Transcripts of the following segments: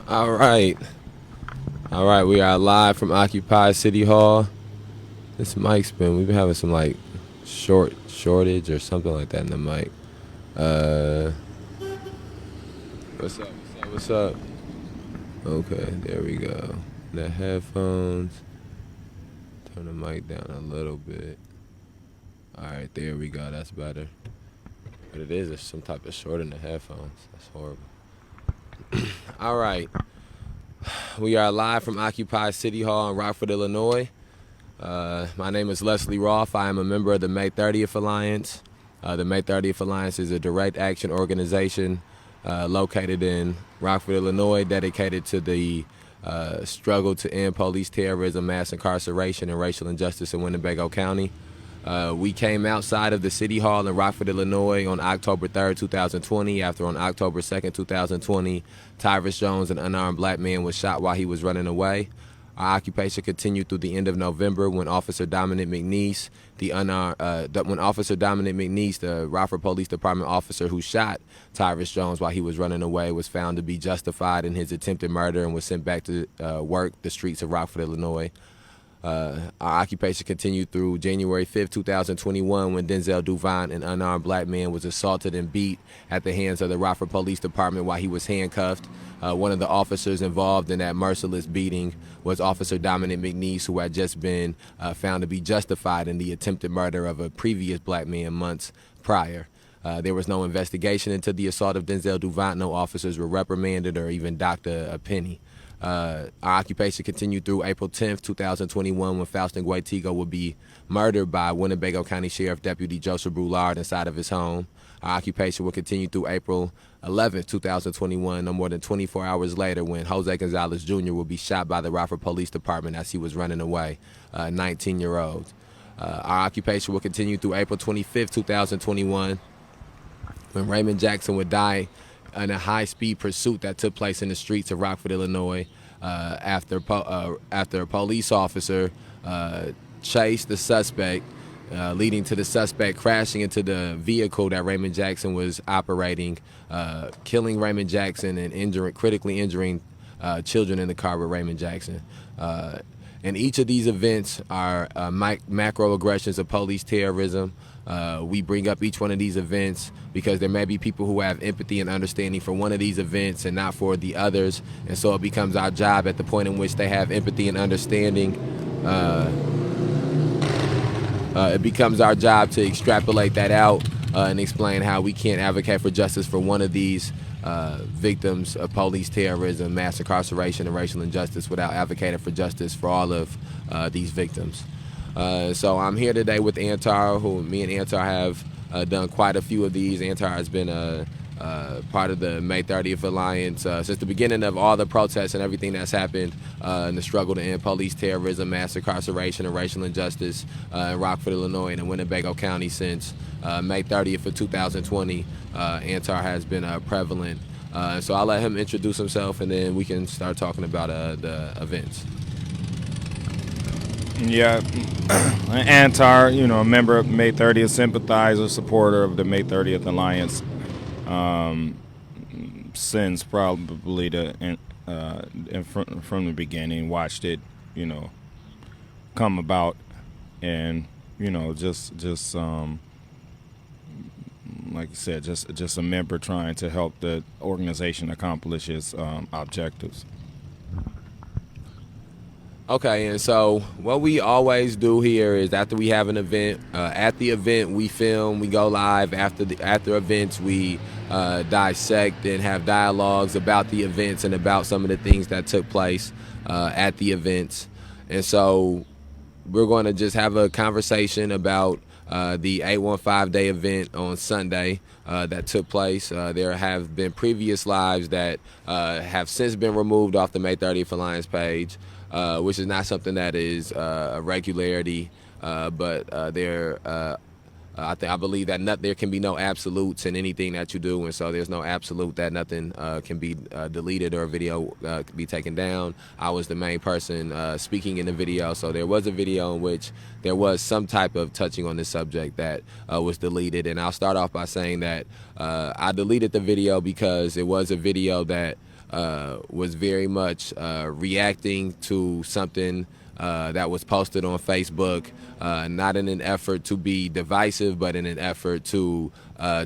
All right. All right. We are live from Occupy City Hall. This mic's we've been having some like shortage or something like that in the mic. Uh, what's up? What's up? What's up? Okay, there we go. The headphones. Turn the mic down a little bit. All right, there we go. That's better. But it is some type of short in the headphones. That's horrible. All right. We are live from Occupy City Hall in Rockford, Illinois. My name is Leslie Roth. I am a member of the May 30th Alliance. The May 30th Alliance is a direct action organization located in Rockford, Illinois, dedicated to the struggle to end police terrorism, mass incarceration, and racial injustice in Winnebago County. We came outside of the City Hall in Rockford, Illinois on October 3rd, 2020, after on October 2nd, 2020, Tyrus Jones, an unarmed black man, was shot while he was running away. Our occupation continued through the end of November when Officer Dominic McNeese, the Rockford Police Department officer who shot Tyrus Jones while he was running away, was found to be justified in his attempted murder and was sent back to work the streets of Rockford, Illinois. Our occupation continued through January 5th, 2021, when Denzel Duvant, an unarmed black man, was assaulted and beat at the hands of the Rockford Police Department while he was handcuffed. One of the officers involved in that merciless beating was Officer Dominic McNeese, who had just been found to be justified in the attempted murder of a previous black man months prior. There was no investigation into the assault of Denzel Duvant. No officers were reprimanded or even docked a penny. Our occupation continued through April 10th, 2021, when Faustin Guaitigo would be murdered by Winnebago County Sheriff Deputy Joseph Brulard inside of his home. Our occupation will continue through April 11th, 2021, no more than 24 hours later, when Jose Gonzalez Jr. will be shot by the Rockford Police Department as he was running away, 19-year-old. Our occupation will continue through April 25th, 2021, when Raymond Jackson would die in a high-speed pursuit that took place in the streets of Rockford, Illinois, after a police officer chased the suspect, leading to the suspect crashing into the vehicle that Raymond Jackson was operating, killing Raymond Jackson and critically injuring children in the car with Raymond Jackson. And each of these events are macroaggressions of police terrorism. We bring up each one of these events because there may be people who have empathy and understanding for one of these events and not for the others. And so it becomes our job at the point in which they have empathy and understanding. It becomes our job to extrapolate that out and explain how we can't advocate for justice for one of these victims of police terrorism, mass incarceration, and racial injustice without advocating for justice for all of these victims. So I'm here today with Antar, who me and Antar have done quite a few of these. Antar has been part of the May 30th Alliance since the beginning of all the protests and everything that's happened in the struggle to end police terrorism, mass incarceration, and racial injustice in Rockford, Illinois, and in Winnebago County since May 30th of 2020. Antar has been prevalent. So I'll let him introduce himself, and then we can start talking about the events. Yeah, Antar, a member of May 30th, sympathizer, supporter of the May 30th Alliance since probably from the beginning. Watched it, come about, and just like I said, just a member trying to help the organization accomplish its objectives. Okay, and so what we always do here is after we have an event, at the event we film, we go live. After events, we dissect and have dialogues about the events and about some of the things that took place at the events. And so we're going to just have a conversation about the 815 Day event on Sunday that took place. There have been previous lives that have since been removed off the May 30th Alliance page, which is not something that is a regularity, but I believe that there can be no absolutes in anything that you do, and so there's no absolute that nothing can be deleted or a video can be taken down. I was the main person speaking in the video, so there was a video in which there was some type of touching on this subject that was deleted, and I'll start off by saying that I deleted the video because it was a video that was very much reacting to something that was posted on Facebook, not in an effort to be divisive, but in an effort to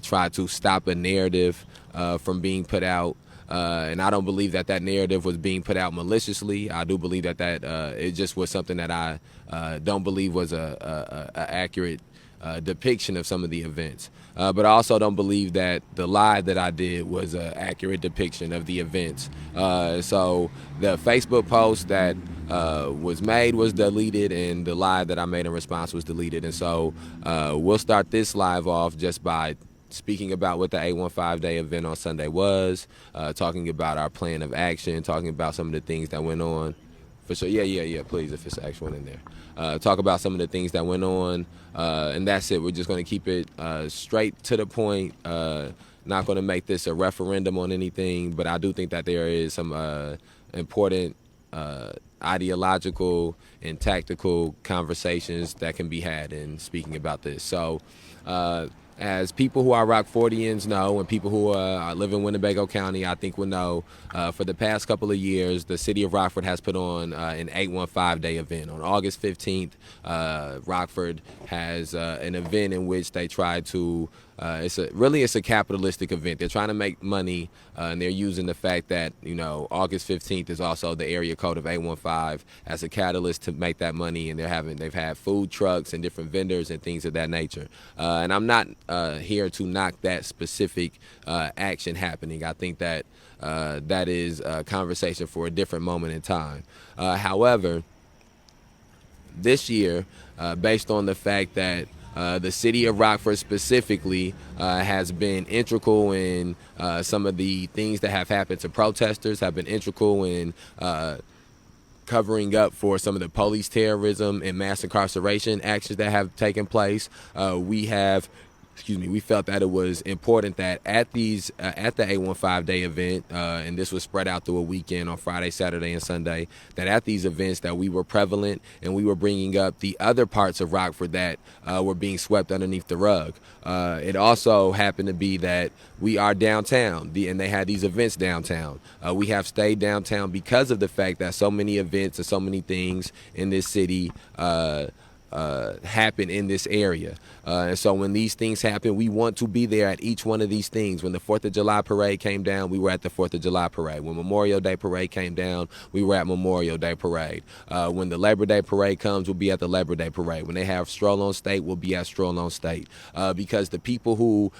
try to stop a narrative from being put out. And I don't believe that that narrative was being put out maliciously. I do believe that it just was something that I don't believe was a accurate depiction of some of the events. But I also don't believe that the lie that I did was an accurate depiction of the events. So the Facebook post that was made was deleted, and the lie that I made in response was deleted. And so we'll start this live off just by speaking about what the 815 Day event on Sunday was, talking about our plan of action, talking about some of the things that went on. For sure, yeah, please, if it's an actual one in there. Talk about some of the things that went on, and that's it. We're just going to keep it straight to the point, not going to make this a referendum on anything, but I do think that there is some important ideological and tactical conversations that can be had in speaking about this. So, as people who are Rockfordians know, and people who live in Winnebago County, I think will know, for the past couple of years, the city of Rockford has put on an 815 Day event. On August 15th, Rockford has an event in which they try to, it's a capitalistic event. They're trying to make money, and they're using the fact that, August 15th is also the area code of 815 as a catalyst to make that money, and they've had food trucks and different vendors and things of that nature. And I'm not here to knock that specific action happening. I think that that is a conversation for a different moment in time. However, this year, based on the fact that the city of Rockford specifically has been integral in some of the things that have happened to protesters, have been integral in covering up for some of the police terrorism and mass incarceration actions that have taken place. We felt that it was important that at the 815 Day event, and this was spread out through a weekend on Friday, Saturday, and Sunday, that at these events that we were prevalent and we were bringing up the other parts of Rockford that were being swept underneath the rug. It also happened to be that we are downtown, and they had these events downtown. We have stayed downtown because of the fact that so many events and so many things in this city happen in this area. And so when these things happen, we want to be there at each one of these things. When the 4th of July parade came down, we were at the 4th of July parade. When Memorial Day parade came down, we were at Memorial Day parade. When the Labor Day parade comes, we'll be at the Labor Day parade. When they have Stroll on State, we'll be at Stroll on State. Because the people who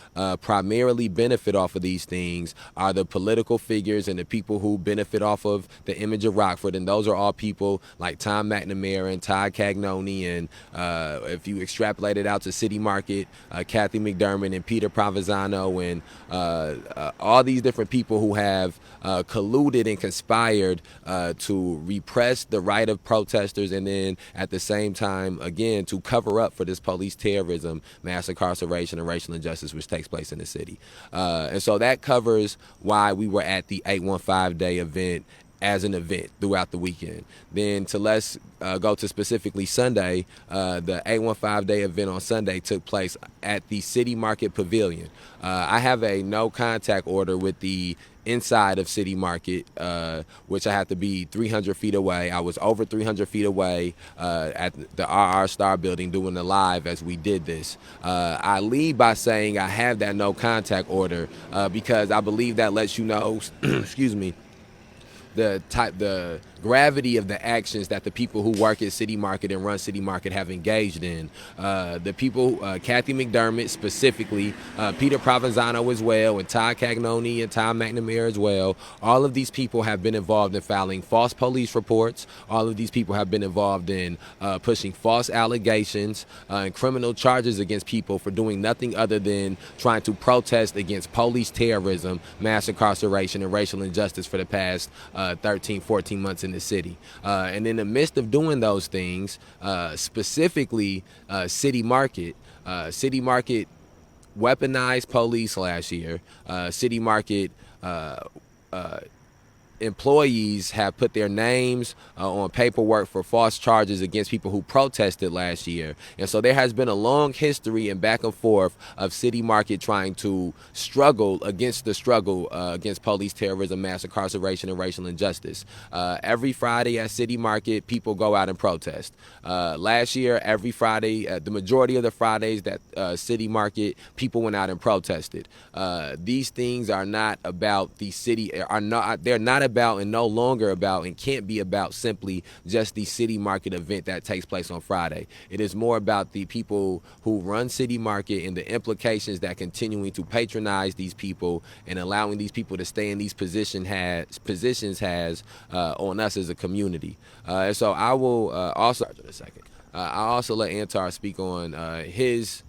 primarily benefit off of these things are the political figures and the people who benefit off of the image of Rockford. And those are all people like Tom McNamara and Todd Cagnoni, and if you extrapolate it out to City Market, Kathy McDermott and Peter Provenzano, and all these different people who have colluded and conspired to repress the right of protesters, and then at the same time, again, to cover up for this police terrorism, mass incarceration, and racial injustice which takes place in the city. And so that covers why we were at the 815 Day event as an event throughout the weekend. Then let's go to specifically Sunday. The 815 Day event on Sunday took place at the City Market Pavilion. I have a no contact order with the inside of City Market, which I have to be 300 feet away. I was over 300 feet away at the RR Star building doing the live as we did this. I lead by saying I have that no contact order because I believe that lets you know, excuse me, the gravity of the actions that the people who work at City Market and run City Market have engaged in. The people, Kathy McDermott specifically, Peter Provenzano as well, and Todd Cagnoni and Tom McNamara as well. All of these people have been involved in filing false police reports. All of these people have been involved in pushing false allegations and criminal charges against people for doing nothing other than trying to protest against police terrorism, mass incarceration, and racial injustice for the past 13, 14 months in the city. And in the midst of doing those things, specifically City Market weaponized police last year. City Market employees have put their names on paperwork for false charges against people who protested last year. And so there has been a long history and back and forth of City Market trying to struggle against the struggle against police terrorism, mass incarceration, and racial injustice. Every Friday at City Market, people go out and protest. Last year, every Friday, the majority of the Fridays that City Market, people went out and protested. These things are not about the city, they're not about and no longer about and can't be about simply just the City Market event that takes place on Friday. It is more about the people who run City Market and the implications that continuing to patronize these people and allowing these people to stay in these positions has on us as a community. And so I will also, in a second, I'll also let Antar speak on his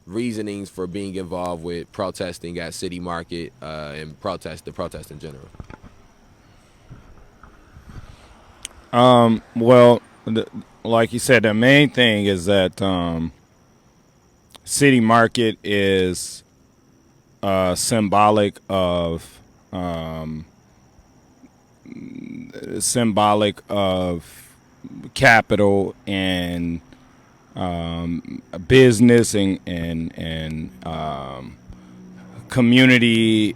reasonings for being involved with protesting at City Market and the protest in general. Well, like you said, the main thing is that City Market is symbolic of capital and business and community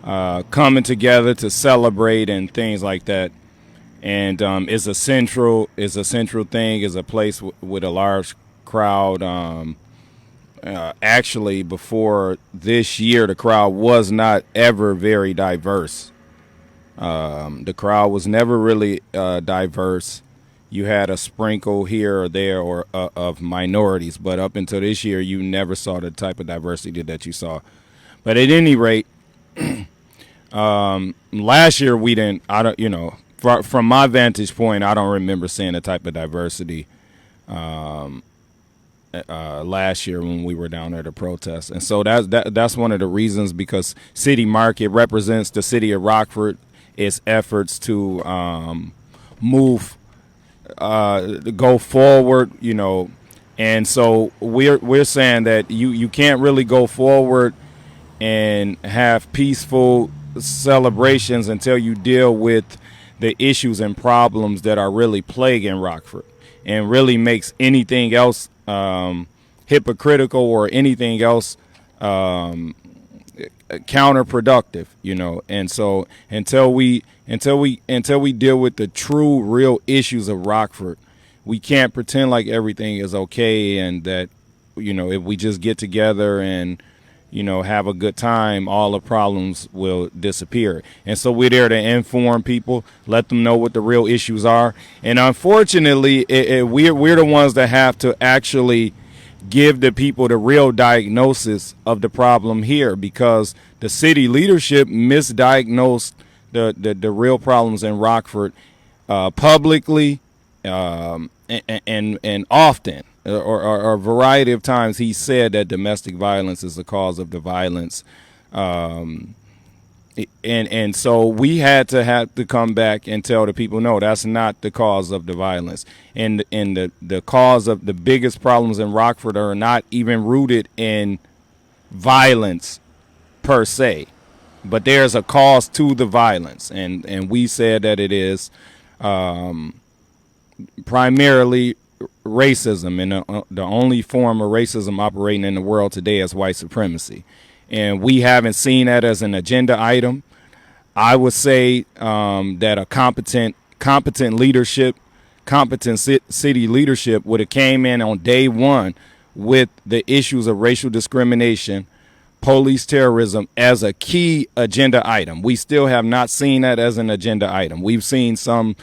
coming together to celebrate and things like that. And is a central thing, is a place with a large crowd. Actually, before this year, the crowd was not ever very diverse. The crowd was never really diverse. You had a sprinkle here or there of minorities, but up until this year, you never saw the type of diversity that you saw. But at any rate, last year we didn't. I don't. From my vantage point, I don't remember seeing the type of diversity last year when we were down there to protest. And so that's one of the reasons, because City Market represents the city of Rockford, its efforts to go forward, and so we're saying that you can't really go forward and have peaceful celebrations until you deal with the issues and problems that are really plaguing Rockford, and really makes anything else hypocritical or anything else counterproductive, And so until we deal with the true real issues of Rockford, we can't pretend like everything is okay and that if we just get together and have a good time, all the problems will disappear. And so we're there to inform people, let them know what the real issues are. And unfortunately, we're the ones that have to actually give the people the real diagnosis of the problem here, because the city leadership misdiagnosed the real problems in Rockford publicly and often. Or a variety of times he said that domestic violence is the cause of the violence. And so we had to come back and tell the people, no, that's not the cause of the violence. And the cause of the biggest problems in Rockford are not even rooted in violence per se, but there's a cause to the violence. And we said that it is primarily racism, and the only form of racism operating in the world today is white supremacy. And we haven't seen that as an agenda item. I would say that a competent leadership, competent city leadership would have came in on day one with the issues of racial discrimination, police terrorism as a key agenda item. We still have not seen that as an agenda item. We've seen some.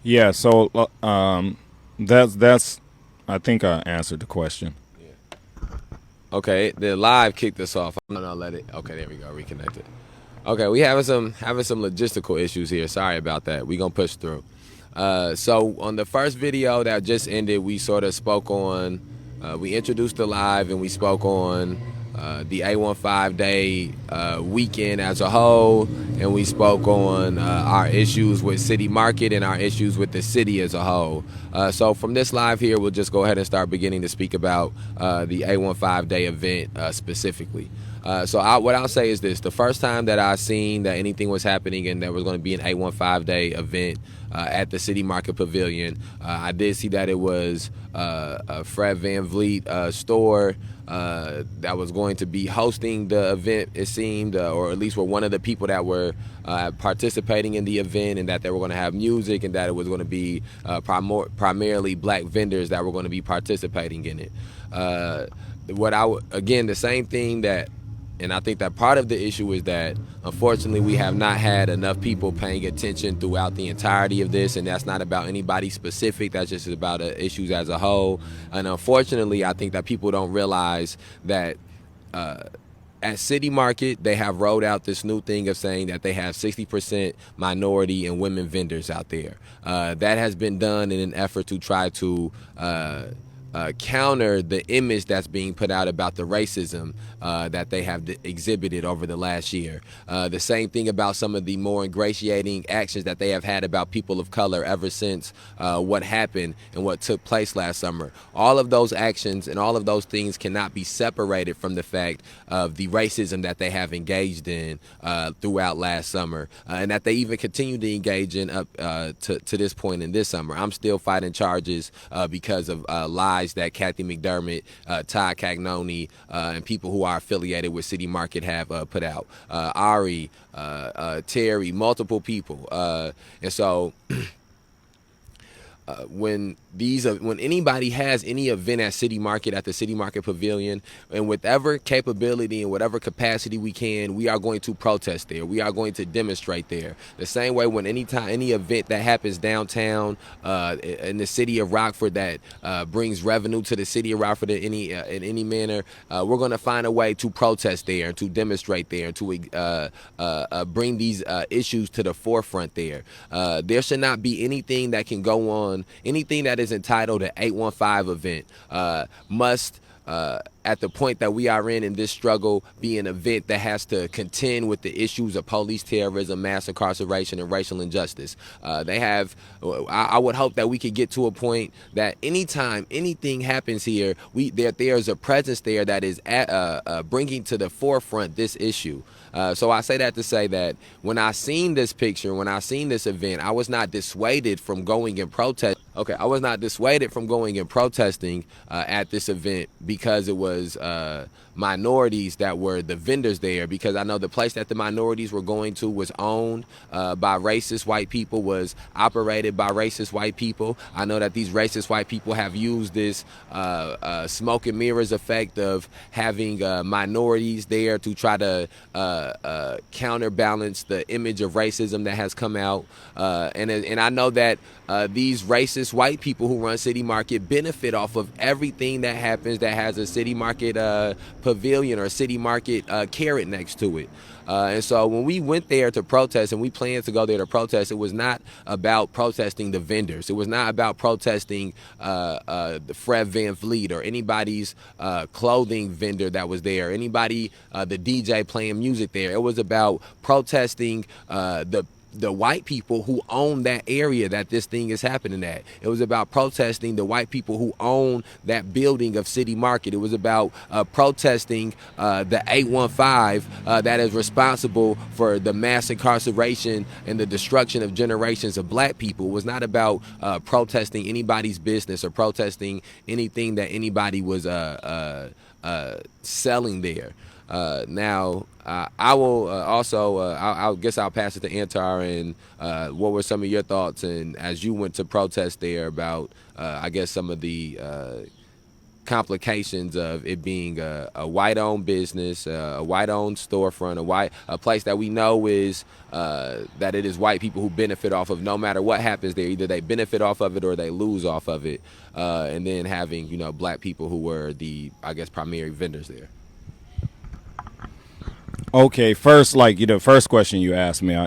Yeah, so that's I think I answered the question. Yeah. Okay, the live kicked us off. No, let it. Okay, there we go. Reconnected. Okay, we having some logistical issues here. Sorry about that. We gonna push through. So on the first video that just ended, we sort of spoke on. We introduced the live and we spoke on the 815 day weekend as a whole, and we spoke on our issues with City Market and our issues with the city as a whole. So from this live here, we'll just go ahead and start beginning to speak about the 815 day event specifically. What I'll say is this: the first time that I seen that anything was happening and there was going to be an 815 day event at the City Market Pavilion, I did see that it was a Fred Van Vliet store that was going to be hosting the event, it seemed, or at least were one of the people that were participating in the event, and that they were going to have music, and that it was going to be primarily black vendors that were going to be participating in it. Again, the same thing that, and I think that part of the issue is that, unfortunately, we have not had enough people paying attention throughout the entirety of this, and that's not about anybody specific. That's just about issues as a whole. And unfortunately, I think that people don't realize that at City Market, they have rolled out this new thing of saying that they have 60% minority and women vendors out there. That has been done in an effort to try to counter the image that's being put out about the racism that they have exhibited over the last year. The same thing about some of the more ingratiating actions that they have had about people of color ever since what happened and what took place last summer. All of those actions and all of those things cannot be separated from the fact of the racism that they have engaged in throughout last summer, and that they even continue to engage in up to this point in this summer. I'm still fighting charges because of lies that Kathy McDermott, Todd Cagnoni, and people who are affiliated with City Market have put out. Ari, Terry, multiple people. And so when anybody has any event at City Market, at the City Market Pavilion, and whatever capability and whatever capacity we can, we are going to protest there. We are going to demonstrate there. The same way when any event that happens downtown in the city of Rockford that brings revenue to the city of Rockford in any manner, we're going to find a way to protest there and to demonstrate there and to bring these issues to the forefront there. There should not be anything that can go on. Anything that is entitled an 815 event must, at the point that we are in this struggle, be an event that has to contend with the issues of police terrorism, mass incarceration, and racial injustice. I would hope that we could get to a point that anytime anything happens here, there's a presence there that is bringing to the forefront this issue. So I say that to say that when I seen this picture, when I seen this event, I was not dissuaded from going and protest. Okay, I was not dissuaded from going and protesting at this event because it was minorities that were the vendors there, because I know the place that the minorities were going to was owned by racist white people, was operated by racist white people. I know that these racist white people have used this smoke and mirrors effect of having minorities there to try to counterbalance the image of racism that has come out. And I know that these racist white people who run City Market benefit off of everything that happens that has a City Market pavilion or City Market carrot next to it. And so when we went there to protest, and we planned to go there to protest, it was not about protesting the vendors. It was not about protesting the Fred Van Vliet or anybody's clothing vendor that was there, anybody, the DJ playing music there. It was about protesting the white people who own that area that this thing is happening at. It was about protesting the white people who own that building of City Market. It was about protesting the 815 that is responsible for the mass incarceration and the destruction of generations of black people. It was not about protesting anybody's business or protesting anything that anybody was selling there. Now, I will I guess I'll pass it to Antar, and what were some of your thoughts, and as you went to protest there, about I guess some of the complications of it being a white-owned business, a white-owned storefront, a place that we know is that it is white people who benefit off of. No matter what happens there, either they benefit off of it or they lose off of it, and then having black people who were the, I guess, primary vendors there. Okay, first, first question you asked me,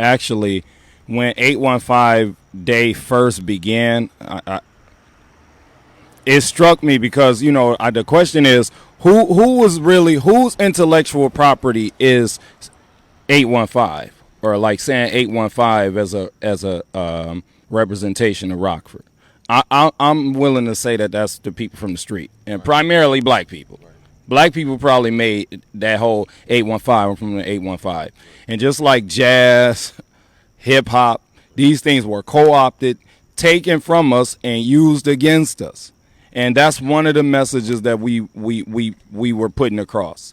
actually, when 815 Day first began, it struck me because the question is who was really whose intellectual property is 815, or like saying 815 as a representation of Rockford. I'm willing to say that that's the people from the street, and primarily black people. Black people probably made that whole 815 from the 815, and just like jazz, hip hop, these things were co-opted, taken from us, and used against us. And that's one of the messages that we were putting across.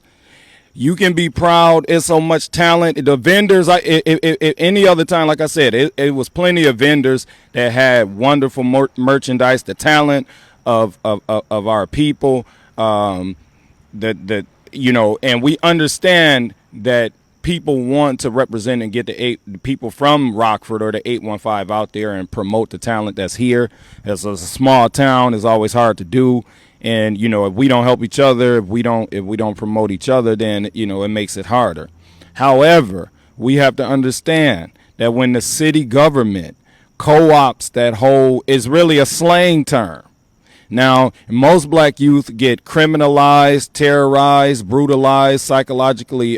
You can be proud. It's so much talent. The vendors, any other time, like I said, it was plenty of vendors that had wonderful merchandise, the talent of our people. And we understand that people want to represent and get the people from Rockford or the 815 out there and promote the talent that's here. As a small town, it's always hard to do. And if we don't help each other, if we don't promote each other, then it makes it harder. However, we have to understand that when the city government co-ops that whole, is really a slang term. Now, most black youth get criminalized, terrorized, brutalized, psychologically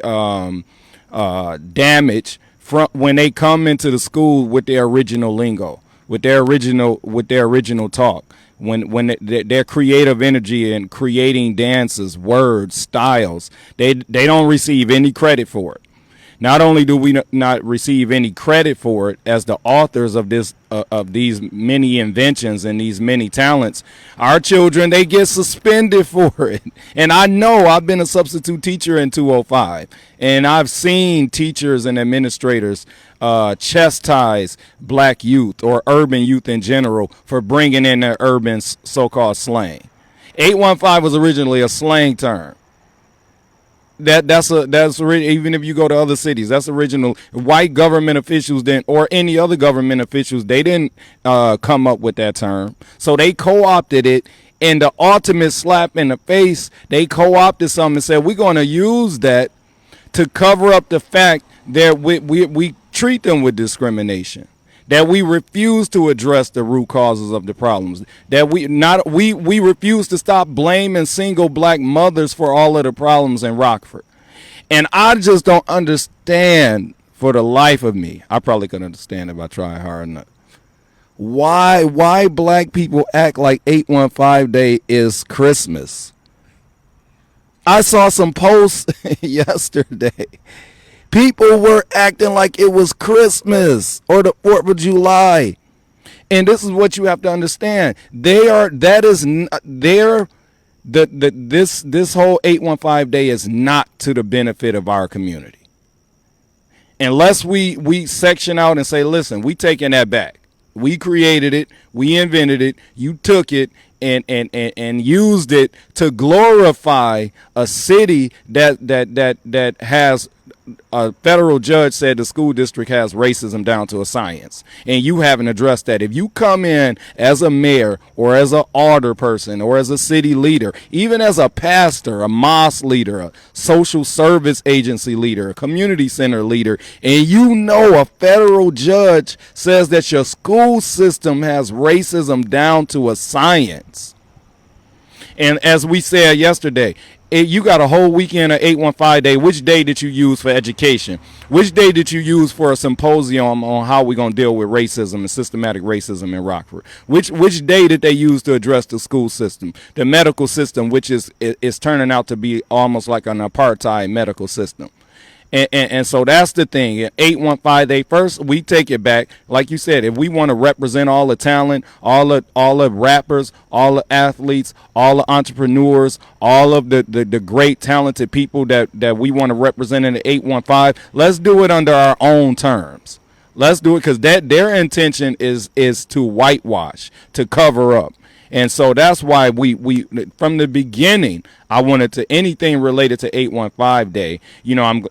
damaged from when they come into the school with their original lingo, with their original talk. When their creative energy and creating dances, words, styles, they don't receive any credit for it. Not only do we not receive any credit for it as the authors of these many inventions and these many talents, our children, they get suspended for it. And I know I've been a substitute teacher in 205, and I've seen teachers and administrators chastise black youth or urban youth in general for bringing in their urban so-called slang. 815 was originally a slang term. That's even if you go to other cities, that's original. White government officials didn't, or any other government officials, they didn't come up with that term. So they co-opted it. And the ultimate slap in the face, they co-opted something and said, we're going to use that to cover up the fact that we treat them with discrimination, that we refuse to address the root causes of the problems, that we refuse to stop blaming single black mothers for all of the problems in Rockford. And I just don't understand for the life of me. I probably couldn't understand if I tried hard enough. Why black people act like 815 Day is Christmas. I saw some posts yesterday. People were acting like it was Christmas or the 4th of July. And this is what you have to understand. This whole 815 Day is not to the benefit of our community. Unless we section out and say, listen, we taking that back. We created it, we invented it, you took it and used it to glorify a city that has a federal judge said the school district has racism down to a science, and you haven't addressed that. If you come in as a mayor or as an alder person or as a city leader, even as a pastor, a mosque leader, a social service agency leader, a community center leader, and a federal judge says that your school system has racism down to a science. And as we said yesterday, you got a whole weekend of 815 Day. Which day did you use for education? Which day did you use for a symposium on how we're going to deal with racism and systematic racism in Rockford? Which day did they use to address the school system, the medical system, which is turning out to be almost like an apartheid medical system? And so that's the thing. 815 Day, first, we take it back. Like you said, if we want to represent all the talent, all the rappers, all the athletes, all the entrepreneurs, all of the great talented people that we want to represent in the 815, let's do it under our own terms. Let's do it because their intention is to whitewash, to cover up. And so that's why we from the beginning, I wanted to anything related to 815 Day.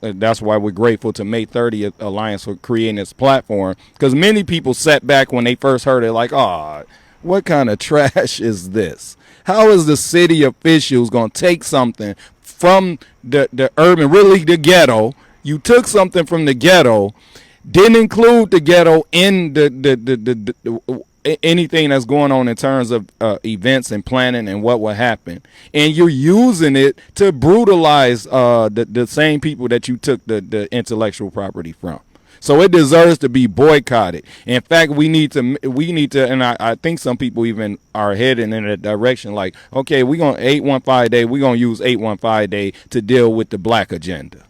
That's why we're grateful to May 30th Alliance for creating this platform, because many people sat back when they first heard it like, oh, what kind of trash is this? How is the city officials going to take something from the urban, really the ghetto? You took something from the ghetto, didn't include the ghetto in anything that's going on in terms of events and planning and what will happen, and you're using it to brutalize the same people that you took the intellectual property from. So it deserves to be boycotted. In fact, we need to, and I think some people even are heading in that direction. Like, okay, we're gonna 815 day. We're gonna use 815 day to deal with the black agenda.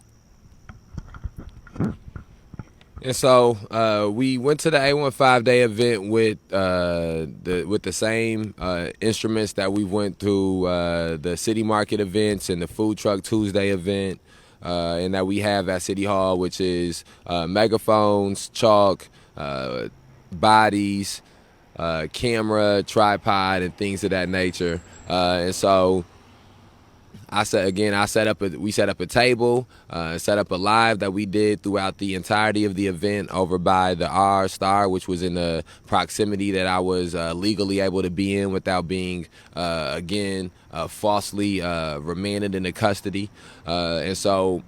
And so we went to the 815 Day event with the same instruments that we went through the City Market events and the Food Truck Tuesday event, and that we have at City Hall, which is megaphones, chalk, bodies, camera, tripod, and things of that nature. And so we set up a table, set up a live that we did throughout the entirety of the event over by the R Star, which was in the proximity that I was legally able to be in without being, falsely remanded into custody. And so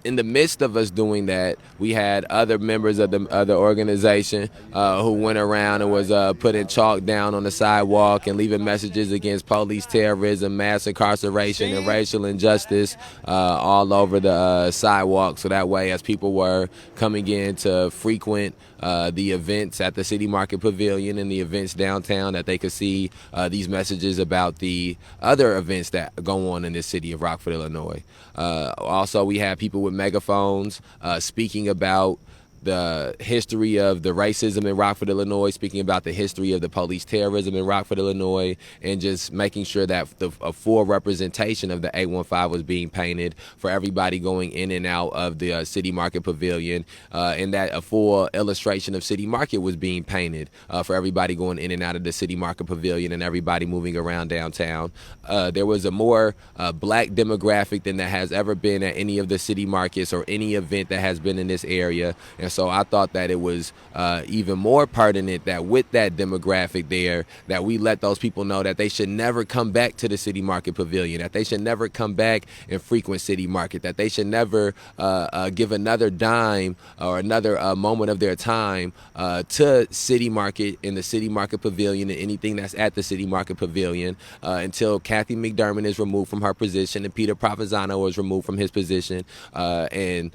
in the midst of us doing that, we had other members of the other organization who went around and was putting chalk down on the sidewalk and leaving messages against police terrorism, mass incarceration, and racial injustice all over the sidewalk. So that way, as people were coming in to frequent the events at the City Market Pavilion and the events downtown, that they could see these messages about the other events that go on in the city of Rockford, Illinois. Also, we had people with megaphones speaking about the history of the racism in Rockford, Illinois, speaking about the history of the police terrorism in Rockford, Illinois, and just making sure that a full representation of the 815 was being painted for everybody going in and out of the City Market Pavilion, and that a full illustration of City Market was being painted for everybody going in and out of the City Market Pavilion and everybody moving around downtown. There was a more black demographic than that has ever been at any of the city markets or any event that has been in this area. And so I thought that it was even more pertinent that with that demographic there, that we let those people know that they should never come back to the City Market Pavilion, that they should never come back and frequent City Market, that they should never give another dime or another moment of their time to City Market and the City Market Pavilion and anything that's at the City Market Pavilion until Kathy McDermott is removed from her position and Peter Provenzano is removed from his position, and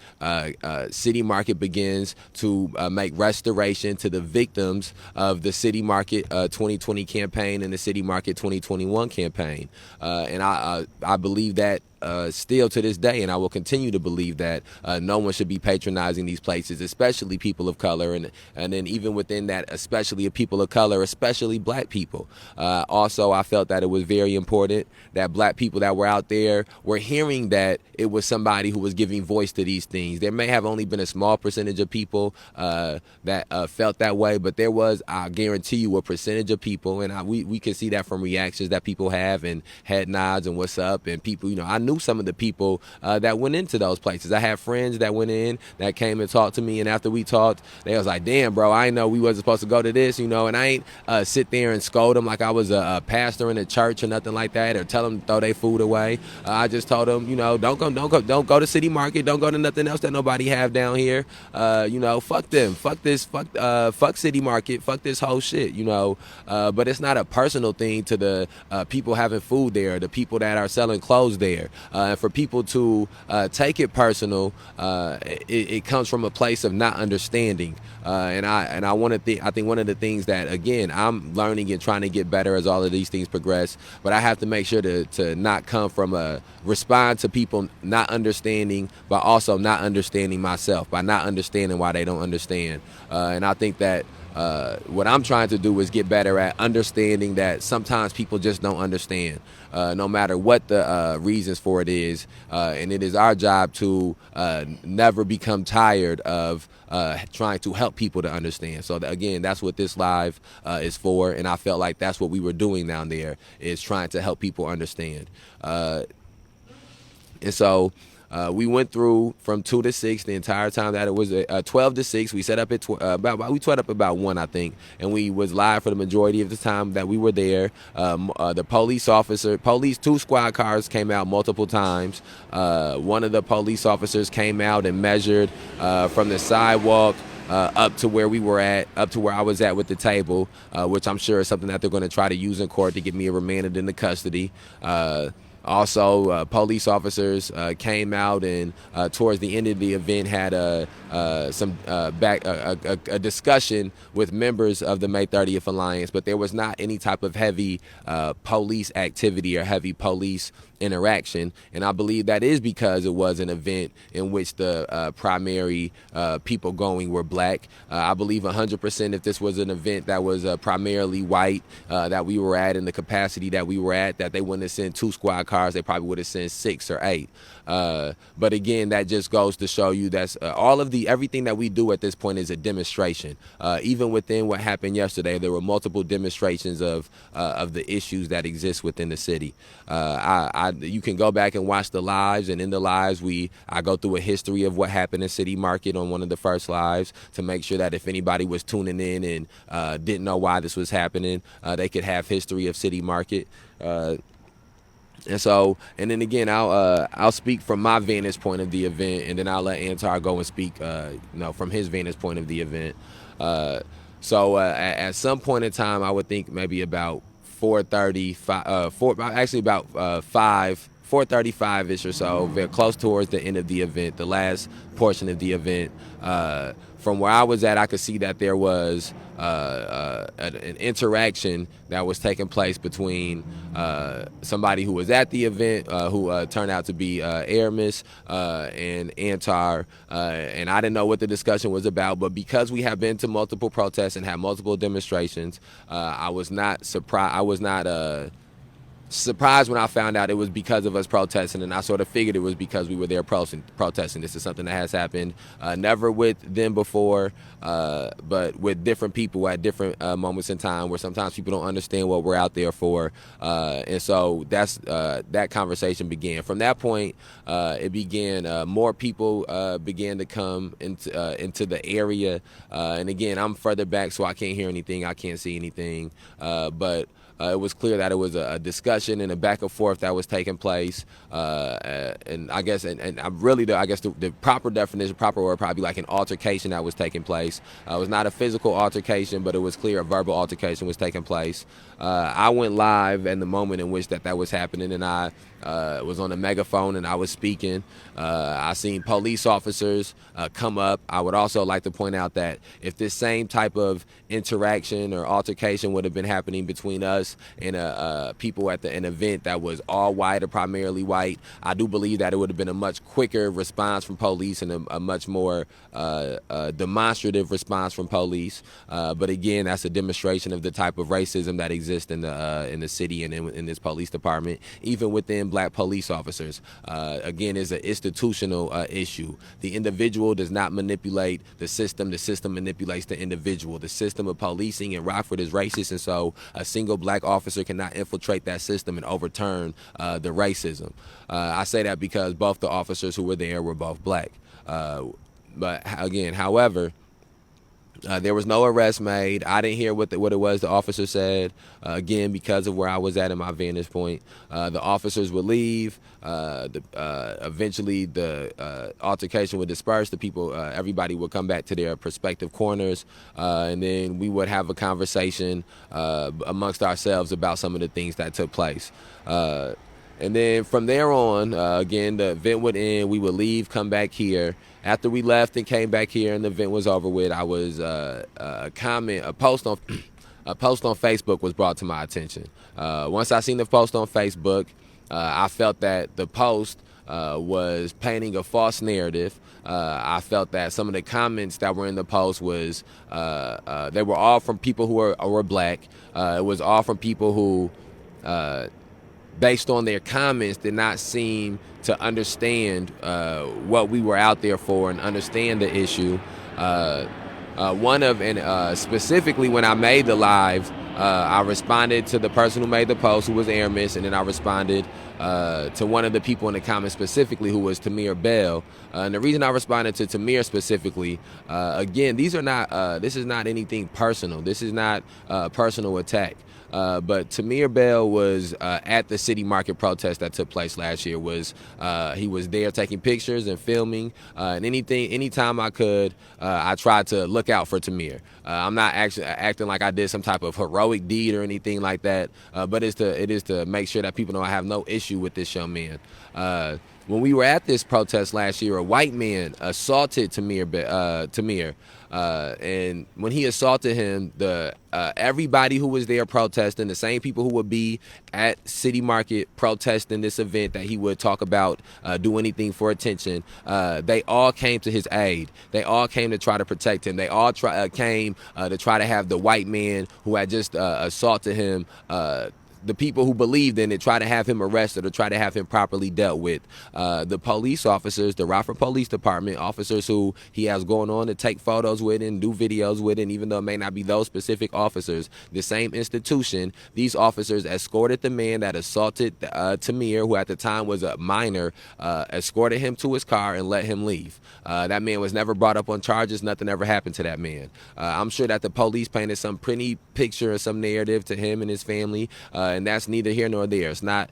City Market begins to make restoration to the victims of the City Market 2020 campaign and the City Market 2021 campaign. And I believe that still to this day, and I will continue to believe that no one should be patronizing these places, especially people of color, and then even within that, especially people of color, especially black people. Also, I felt that it was very important that black people that were out there were hearing that it was somebody who was giving voice to these things. There may have only been a small percentage of people that felt that way, but there was, I guarantee you, a percentage of people, and we can see that from reactions that people have and head nods and what's up, and people, I knew some of the people that went into those places. I had friends that went in that came and talked to me, and after we talked, they was like, damn, bro, I didn't know we wasn't supposed to go to this, and I ain't sit there and scold them like I was a pastor in a church or nothing like that, or tell them to throw their food away. I just told them, don't go to City Market, don't go to nothing else that nobody have down here. Fuck them, fuck this, fuck City Market, fuck this whole shit, but it's not a personal thing to the people having food there, the people that are selling clothes there. And for people to take it personal, it comes from a place of not understanding. And I think one of the things that, again, I'm learning and trying to get better as all of these things progress, but I have to make sure to not come from respond to people not understanding, but also not understanding myself, by not understanding why they don't understand. And I think that what I'm trying to do is get better at understanding that sometimes people just don't understand, no matter what the reasons for it is. And it is our job to never become tired of trying to help people to understand. So again, that's what this live is for. And I felt like that's what we were doing down there, is trying to help people understand. And so we went through from 2 to 6 the entire time that it was 12 to 6. We set up at we set up about 1, I think, and we was live for the majority of the time that we were there. The police 2 squad cars came out multiple times. One of the police officers came out and measured from the sidewalk up to where we were at, up to where I was at with the table, which I'm sure is something that they're going to try to use in court to get me remanded into custody. Also, police officers came out and towards the end of the event had a discussion with members of the May 30th Alliance, but there was not any type of heavy police activity or heavy police interaction, and I believe that is because it was an event in which the primary people going were black. I believe 100% if this was an event that was primarily white, that we were at in the capacity that we were at, that they wouldn't have sent 2 squad cars, they probably would have sent 6 or 8. But again, that just goes to show you that's everything that we do at this point is a demonstration. Even within what happened yesterday, there were multiple demonstrations of the issues that exist within the city. You can go back and watch the lives, and in the lives, I go through a history of what happened in City Market on one of the first lives to make sure that if anybody was tuning in and didn't know why this was happening, they could have history of City Market. And then again, I'll speak from my vantage point of the event, and then I'll let Antar go and speak, from his vantage point of the event. At some point in time, I would think maybe about 4:35ish or so, very close towards the end of the event, the last portion of the event. From where I was at, I could see that there was an interaction that was taking place between somebody who was at the event, who turned out to be Aramis and Antar, and I didn't know what the discussion was about, but because we have been to multiple protests and had multiple demonstrations, I was not surprised. I was not surprised when I found out it was because of us protesting, and I sort of figured it was because we were there protesting. This is something that has happened never with them before, but with different people at different moments in time, where sometimes people don't understand what we're out there for, and so that conversation began. From that point, it began. More people began to come into the area, and again, I'm further back, so I can't hear anything, I can't see anything, but. It was clear that it was a discussion and a back and forth that was taking place, and I guess, and I'm really, the proper definition, proper word, probably like an altercation that was taking place. It was not a physical altercation, but it was clear a verbal altercation was taking place. I went live in the moment in which that was happening, and I was on a megaphone and I was speaking. I seen police officers come up. I would also like to point out that if this same type of interaction or altercation would have been happening between us and people at an event that was all white or primarily white, I do believe that it would have been a much quicker response from police and a much more demonstrative response from police. But again, that's a demonstration of the type of racism that exists in the city and in this police department, even within black police officers. Again, is an institutional issue. The individual does not manipulate the system manipulates the individual. The system of policing in Rockford is racist, and so a single black officer cannot infiltrate that system and overturn the racism. I say that because both the officers who were there were both black. But again, however, there was no arrest made. I didn't hear what it was the officer said. Again, because of where I was at in my vantage point, the officers would leave. Eventually, the altercation would disperse. The people, everybody would come back to their respective corners, and then we would have a conversation amongst ourselves about some of the things that took place. And then from there on, again, the event would end. We would leave, come back here. After we left and came back here and the event was over with, I was a post on Facebook was brought to my attention. Once I seen the post on Facebook, I felt that the post was painting a false narrative. I felt that some of the comments that were in the post was they were all from people who were black. It was all from people who, based on their comments, did not seem to understand what we were out there for and understand the issue. Specifically when I made the live, I responded to the person who made the post, who was Aramis, and then I responded to one of the people in the comments specifically, who was Tamir Bell. And the reason I responded to Tamir specifically, again, these are not. This is not anything personal. This is not a personal attack. But Tamir Bell was at the city market protest that took place last year. He was there taking pictures and filming, and anytime I could, I tried to look out for Tamir. I'm not actually acting like I did some type of heroic deed or anything like that, but it is to make sure that people know I have no issue with this young man. When we were at this protest last year, a white man assaulted Tamir. And when he assaulted him, everybody who was there protesting, the same people who would be at City Market protesting this event that he would talk about, do anything for attention, they all came to his aid. They all came to try to protect him. They all came to try to have the white man who had just assaulted him, the people who believed in it, try to have him arrested or try to have him properly dealt with. The police officers, the Rockford Police Department officers who he has going on to take photos with and do videos with, and even though it may not be those specific officers, the same institution, these officers escorted the man that assaulted Tamir, who at the time was a minor, escorted him to his car and let him leave. That man was never brought up on charges. Nothing ever happened to that man. I'm sure that the police painted some pretty picture or some narrative to him and his family, and that's neither here nor there. It's not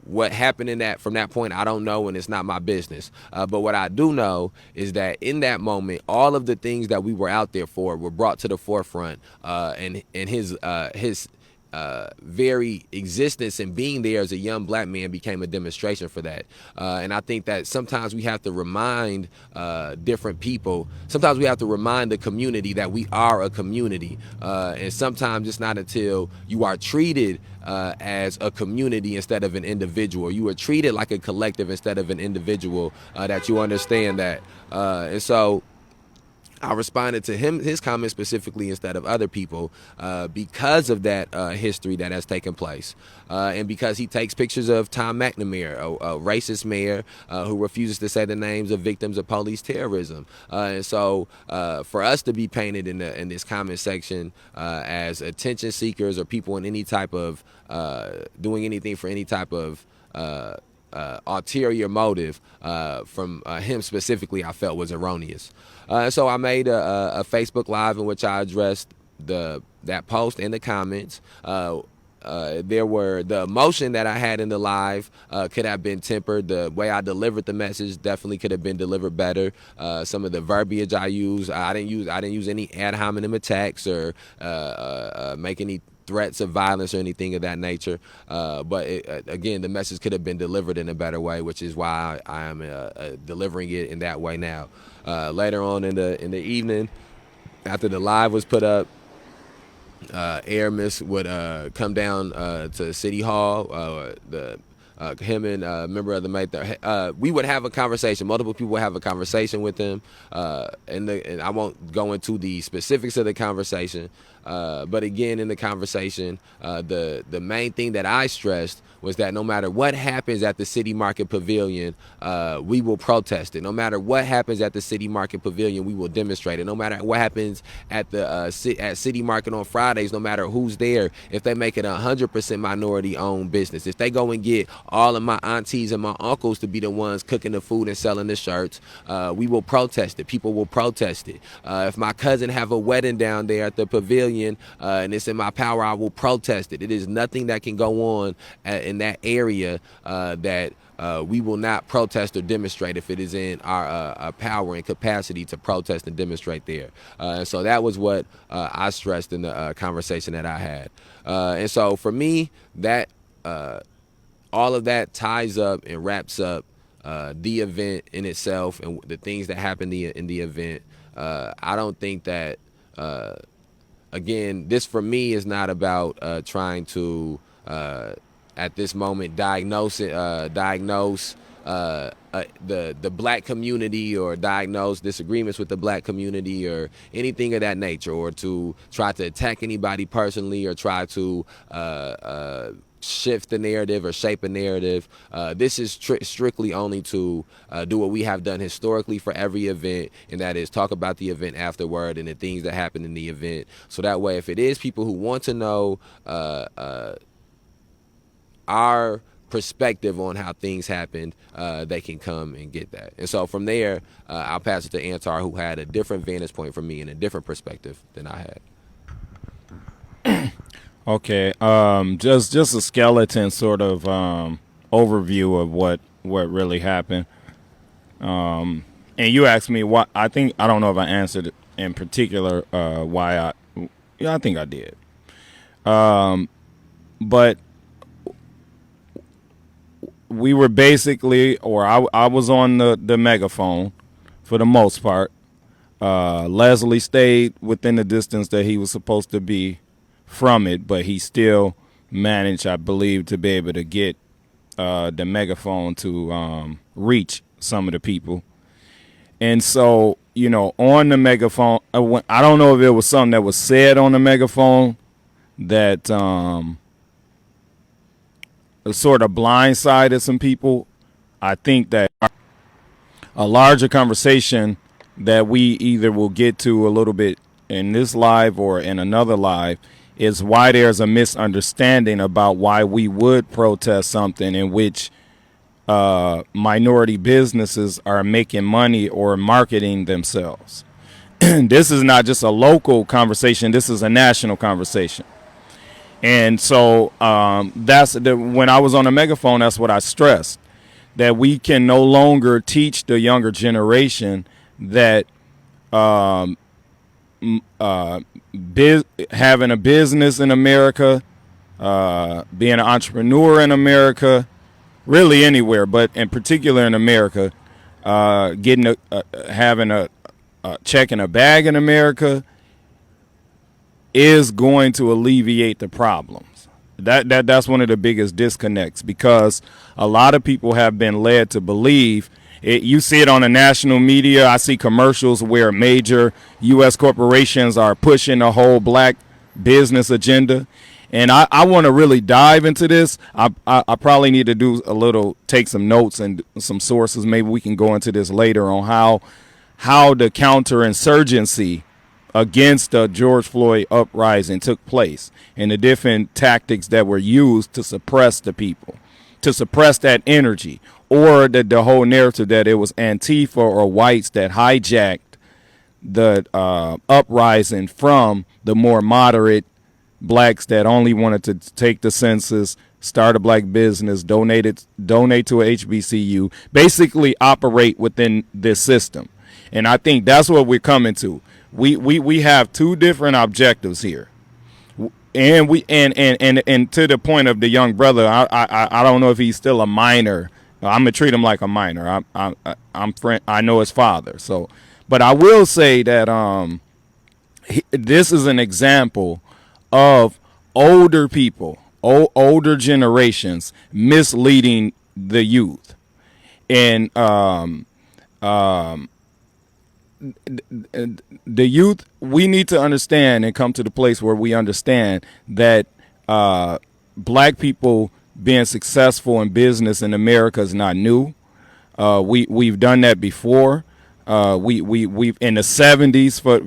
what happened from that point. I don't know, and it's not my business. But what I do know is that in that moment, all of the things that we were out there for were brought to the forefront, and his very existence and being there as a young black man became a demonstration for that. And I think that sometimes we have to remind different people, sometimes we have to remind the community that we are a community. And sometimes it's not until you are treated as a community instead of an individual, you are treated like a collective instead of an individual, that you understand that. And so I responded to his comments specifically instead of other people, because of that history that has taken place, and because he takes pictures of Tom McNamara, a racist mayor who refuses to say the names of victims of police terrorism. And so for us to be painted in this comment section as attention seekers or people in any type of doing anything for any type of ulterior motive from him specifically, I felt was erroneous. So I made a Facebook Live in which I addressed that post and the comments. There were the emotion that I had in the live could have been tempered. The way I delivered the message definitely could have been delivered better. Some of the verbiage I used, I didn't use any ad hominem attacks or make any threats of violence or anything of that nature, but again, the message could have been delivered in a better way, which is why I am delivering it in that way now. Later on in the evening, after the live was put up, Aramis would come down to City Hall. Him and a member of the mate, we would have a conversation. Multiple people would have a conversation with him, and I won't go into the specifics of the conversation. But again, in the conversation, the main thing that I stressed was that no matter what happens at the City Market Pavilion, we will protest it. No matter what happens at the City Market Pavilion, we will demonstrate it. No matter what happens at the at City Market on Fridays, no matter who's there, if they make it 100% minority-owned business, if they go and get all of my aunties and my uncles to be the ones cooking the food and selling the shirts, we will protest it. People will protest it. If my cousin have a wedding down there at the pavilion and it's in my power, I will protest it. It is nothing that can go on in that area that we will not protest or demonstrate if it is in our power and capacity to protest and demonstrate there. So that was what I stressed in the conversation that I had. And so for me, that all of that ties up and wraps up the event in itself and the things that happened in the event. I don't think that, again, this for me is not about trying to at this moment diagnose the black community or diagnose disagreements with the black community or anything of that nature, or to try to attack anybody personally or try to shift the narrative or shape a narrative. This is strictly only to do what we have done historically for every event, and that is talk about the event afterward and the things that happened in the event. So that way, if it is people who want to know our perspective on how things happened, they can come and get that. And so from there, I'll pass it to Antar, who had a different vantage point from me and a different perspective than I had. Okay, just a skeleton sort of overview of what really happened. And you asked me what I don't know if I answered in particular why yeah, I think I did. But we were basically, or I was on the megaphone for the most part. Leslie stayed within the distance that he was supposed to be from it, but he still managed, I believe, to be able to get the megaphone to reach some of the people. And so, on the megaphone, I don't know if it was something that was said on the megaphone that sort of blindsided some people. I think that a larger conversation that we either will get to a little bit in this live or in another live is why there's a misunderstanding about why we would protest something in which minority businesses are making money or marketing themselves. This is not just a local conversation. This is a national conversation. And so when I was on the megaphone, that's what I stressed, that we can no longer teach the younger generation that having a business in America, being an entrepreneur in America, really anywhere, but in particular in America, having a check in a bag in America is going to alleviate the problems. That's one of the biggest disconnects, because a lot of people have been led to believe it. You see it on the national media. I see commercials where major U.S. corporations are pushing a whole black business agenda. And I want to really dive into this. I probably need to take some notes and some sources. Maybe we can go into this later on how the counterinsurgency against the George Floyd uprising took place and the different tactics that were used to suppress the people, to suppress that energy, or the whole narrative that it was Antifa or whites that hijacked the uprising from the more moderate blacks that only wanted to take the census, start a black business, donate to a HBCU, basically operate within this system. And I think that's what we're coming to. We have two different objectives here. And and to the point of the young brother, I don't know if he's still a minor. I'm gonna treat him like a minor. I know his father. So, but I will say that this is an example of older people, older generations misleading the youth, and the youth, we need to understand and come to the place where we understand that black people being successful in business in America is not new. We've done that before. We've in the 70s, for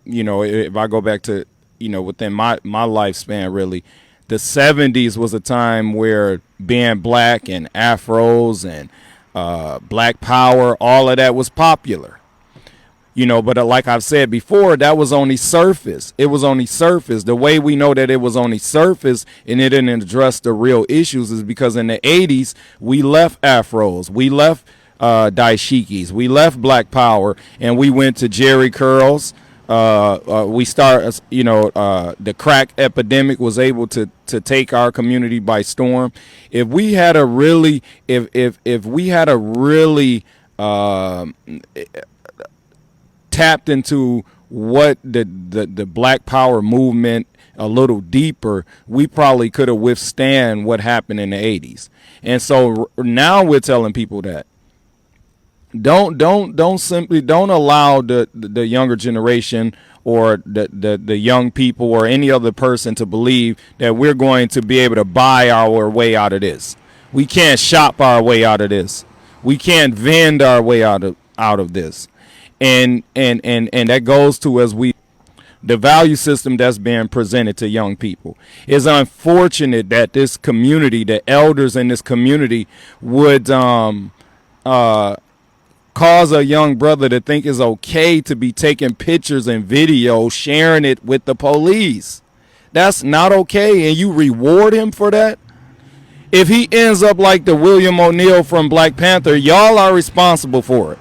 if I go back to within my lifespan, really, the 70s was a time where being black and afros and black power, all of that was popular. But like I've said before, that was only surface. It was only surface. The way we know that it was only surface and it didn't address the real issues is because in the 80s, we left afros. We left dashikis. We left black power, and we went to jerry curls. We start, the crack epidemic was able to take our community by storm. If we had a really, if we had a really tapped into what the black power movement a little deeper, we probably could have withstand what happened in the 80s. And so now we're telling people that don't allow the younger generation or the young people or any other person to believe that we're going to be able to buy our way out of this. We can't shop our way out of this. We can't vend our way out of this. And that goes to, as we the value system that's being presented to young people. It's unfortunate that this community, the elders in this community, would cause a young brother to think it's okay to be taking pictures and videos, sharing it with the police. That's not okay, and you reward him for that. If he ends up like the William O'Neill from Black Panther, y'all are responsible for it.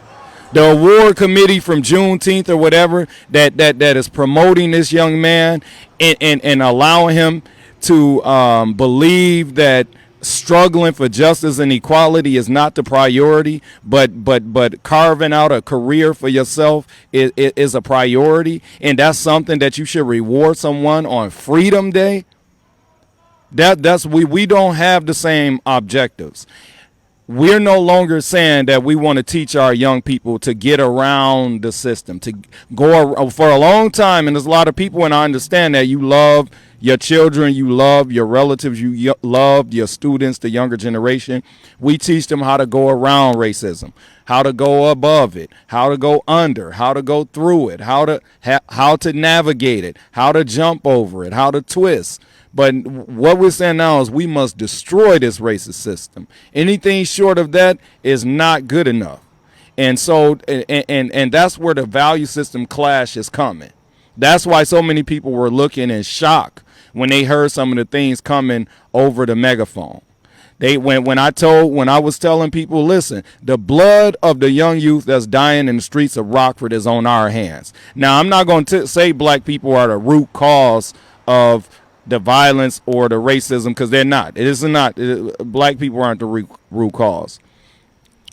The award committee from Juneteenth or whatever that is promoting this young man and allowing him to believe that struggling for justice and equality is not the priority, but carving out a career for yourself is a priority, and that's something that you should reward someone on Freedom Day. That's we don't have the same objectives. We're no longer saying that we want to teach our young people to get around the system, to go for a long time. And there's a lot of people, and I understand that, you love your children, you love your relatives, you love your students, the younger generation. We teach them how to go around racism, how to go above it, how to go under, how to go through it, how to navigate it, how to jump over it, how to twist. But what we're saying now is we must destroy this racist system. Anything short of that is not good enough. And so, and that's where the value system clash is coming. That's why so many people were looking in shock when they heard some of the things coming over the megaphone. When I was telling people, listen, the blood of the young youth that's dying in the streets of Rockford is on our hands. Now, I'm not going to say black people are the root cause of the violence or the racism, because they're not. It is not. Black people aren't the root cause.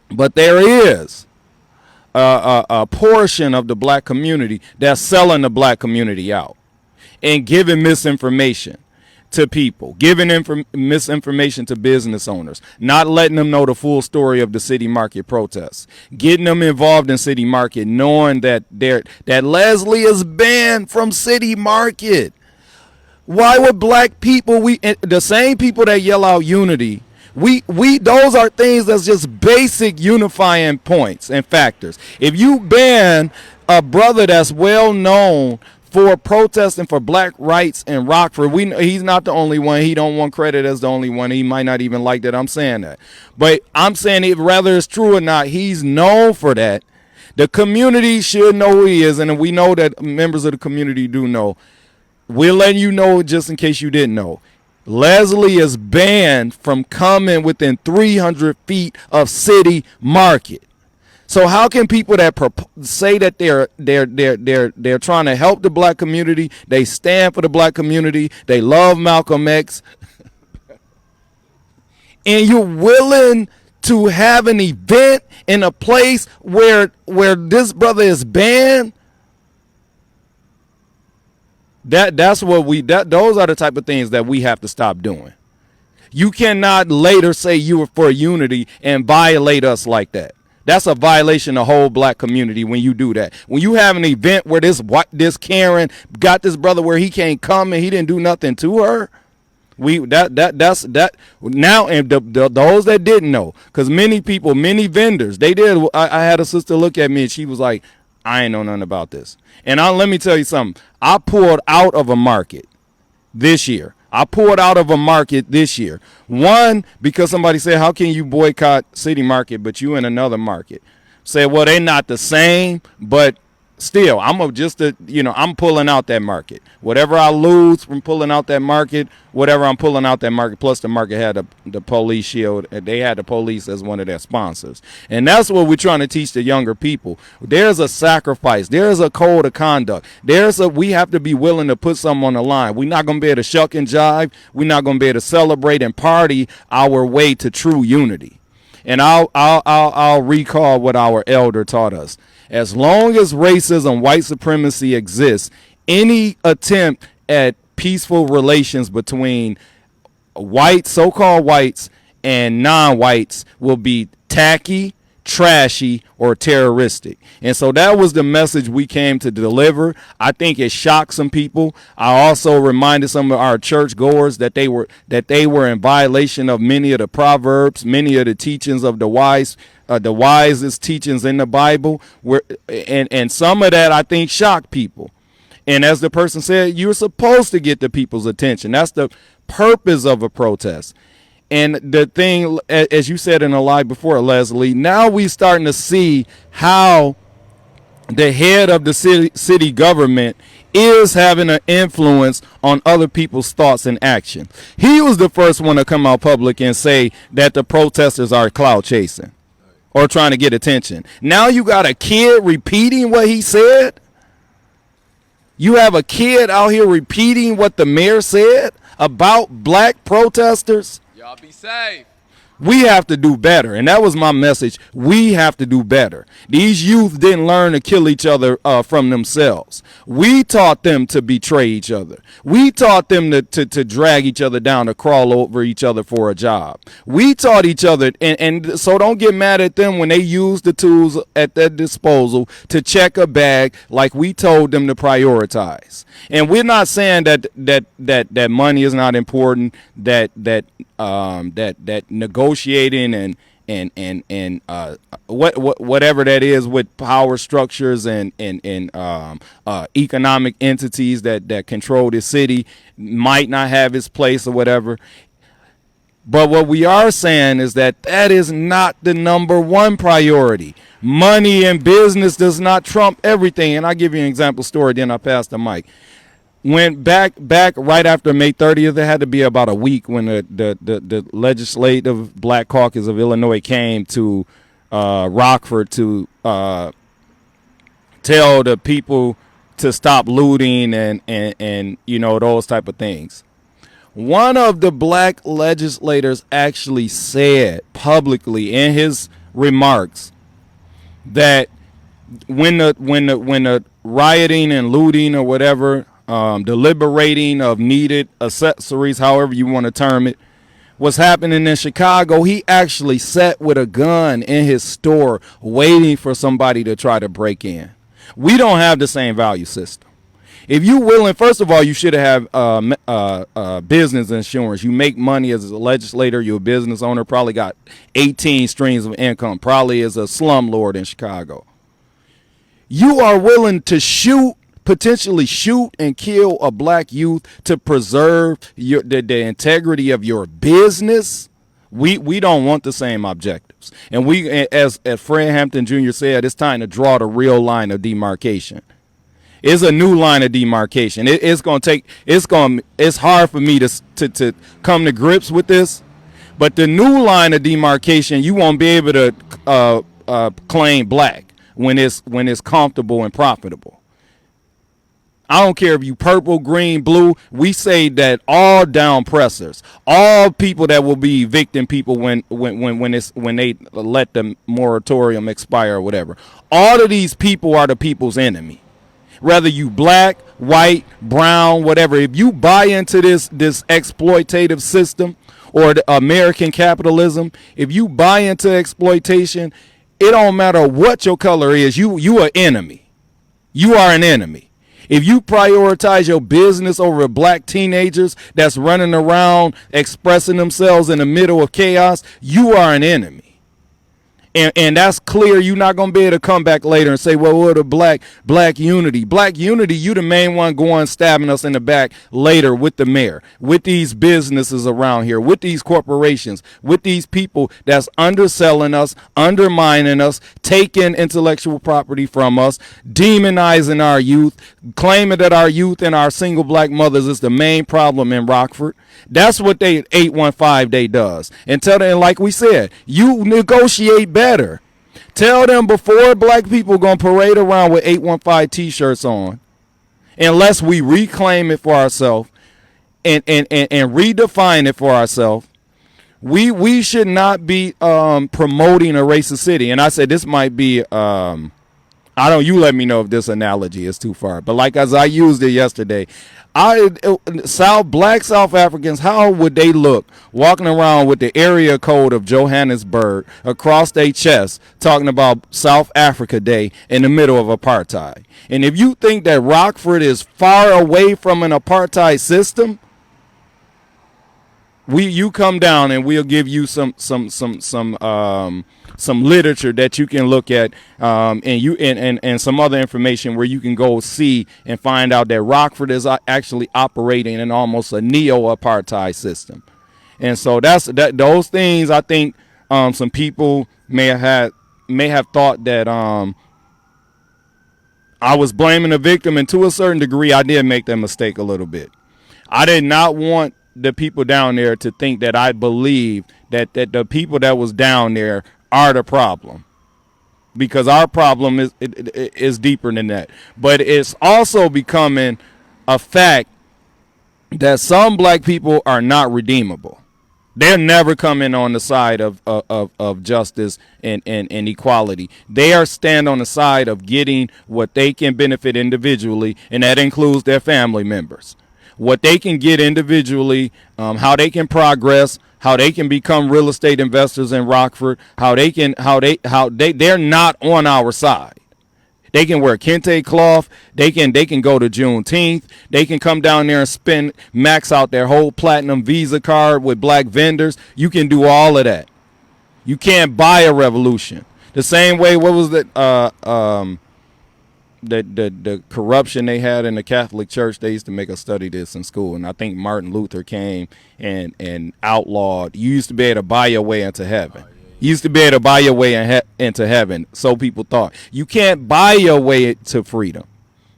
But there is a portion of the black community that's selling the black community out and giving misinformation to people, giving misinformation to business owners, not letting them know the full story of the city market protests, getting them involved in city market, knowing that Leslie is banned from city market. Why would black people, the same people that yell out unity, those are things that's just basic unifying points and factors. If you ban a brother that's well known for protesting for black rights in Rockford, he's not the only one. He don't want credit as the only one. He might not even like that I'm saying that. But I'm saying it, whether it's true or not, he's known for that. The community should know who he is, and we know that members of the community do know. We're letting you know just in case you didn't know. Leslie is banned from coming within 300 feet of city market. So how can people that say that they're trying to help the black community, they stand for the black community, they love Malcolm X, and you're willing to have an event in a place where this brother is banned? Those are the type of things that we have to stop doing. You cannot later say you were for unity and violate us like that. That's a violation of the whole black community when you do that. When you have an event where this Karen got this brother where he can't come and he didn't do nothing to her. That's now, and those that didn't know, because many people, many vendors, they did. I had a sister look at me and she was like, I ain't know nothing about this. And let me tell you something. I pulled out of a market this year. One, because somebody said, how can you boycott city market, but you in another market? Say, well, they not the same, but still, I'm pulling out that market. Whatever I lose from pulling out that market, I'm pulling out that market. Plus, the market had the police shield. They had the police as one of their sponsors. And that's what we're trying to teach the younger people. There's a sacrifice. There's a code of conduct. We have to be willing to put something on the line. We're not going to be able to shuck and jive. We're not going to be able to celebrate and party our way to true unity. And I'll recall what our elder taught us. As long as racism, white supremacy exists, any attempt at peaceful relations between whites, so-called whites, and non-whites will be tacky, trashy, or terroristic. And so that was the message we came to deliver. I think it shocked some people. I also reminded some of our church goers that they were in violation of many of the proverbs, many of the teachings of the wisest teachings in the Bible, and some of that I think shocked people. And as the person said, you're supposed to get the people's attention. That's the purpose of a protest. And the thing, as you said in a live before, Leslie, now we starting to see how the head of the city government is having an influence on other people's thoughts and action. He was the first one to come out public and say that the protesters are clout chasing or trying to get attention. Now you got a kid repeating what he said. You have a kid out here repeating what the mayor said about black protesters. Y'all be safe. We have to do better. And that was my message. We have to do better. These youth didn't learn to kill each other from themselves. We taught them to betray each other. We taught them to drag each other down, to crawl over each other for a job. We taught each other. And so don't get mad at them when they use the tools at their disposal to check a bag like we told them to prioritize. And we're not saying that money is not important, that negotiating and whatever that is with power structures and economic entities that control the city might not have its place or whatever. But what we are saying is that is not the number one priority. Money and business does not trump everything. And I'll give you an example story, then I'll pass the mic. When back right after May 30th, there had to be about a week when the legislative Black Caucus of Illinois came to Rockford to tell the people to stop looting and you know, those type of things. One of the black legislators actually said publicly in his remarks that when the rioting and looting or whatever, the liberating of needed accessories, however you want to term it, was happening in Chicago, he actually sat with a gun in his store waiting for somebody to try to break in. We don't have the same value system. If you willing, first of all, you should have business insurance. You make money as a legislator, you're a business owner, probably got 18 streams of income, probably as a slumlord in Chicago. You are willing to potentially shoot and kill a black youth to preserve the integrity of your business. We don't want the same objectives. And we, as Fred Hampton Jr. said, it's time to draw the real line of demarcation. It's a new line of demarcation. It's hard for me to come to grips with this, but the new line of demarcation, you won't be able to claim black when it's comfortable and profitable. I don't care if you purple, green, blue. We say that all down pressers, all people that will be evicting people when they let the moratorium expire or whatever. All of these people are the people's enemy. Whether you black, white, brown, whatever, if you buy into this exploitative system or the American capitalism, if you buy into exploitation, it don't matter what your color is. You are enemy. You are an enemy. If you prioritize your business over black teenagers that's running around expressing themselves in the middle of chaos, you are an enemy. And that's clear. You're not going to be able to come back later and say, well, what a black unity. Black unity, you the main one going stabbing us in the back later with the mayor, with these businesses around here, with these corporations, with these people that's underselling us, undermining us, taking intellectual property from us, demonizing our youth, claiming that our youth and our single black mothers is the main problem in Rockford. That's what 815 Day does. And tell them, like we said, you negotiate better. Tell them before black people going to parade around with 815 t-shirts on, unless we reclaim it for ourselves and redefine it for ourselves, we should not be promoting a racist city. And I said this might be you let me know if this analogy is too far. But like as I used it yesterday, black South Africans, how would they look walking around with the area code of Johannesburg across their chest talking about South Africa Day in the middle of apartheid? And if you think that Rockford is far away from an apartheid system, you come down and we'll give you some literature that you can look at, and some other information where you can go see and find out that Rockford is actually operating in almost a neo-apartheid system. And so those things I think some people may have thought that I was blaming the victim, and to a certain degree I did make that mistake a little bit. I did not want the people down there to think that I believe that the people that was down there are the problem, because our problem is deeper than that. But it's also becoming a fact that some black people are not redeemable. They're never coming on the side of justice and equality. They are stand on the side of getting what they can benefit individually, and that includes their family members. What they can get individually, how they can progress, how they can become real estate investors in Rockford, they're not on our side. They can wear kente cloth. They can go to Juneteenth. They can come down there and max out their whole platinum Visa card with black vendors. You can do all of that. You can't buy a revolution. The same way, what was that? The corruption they had in the Catholic Church. They used to make us study this in school, and I think Martin Luther came and outlawed. You used to be able to buy your way into heaven. You used to be able to buy your way into heaven. So people thought. You can't buy your way to freedom.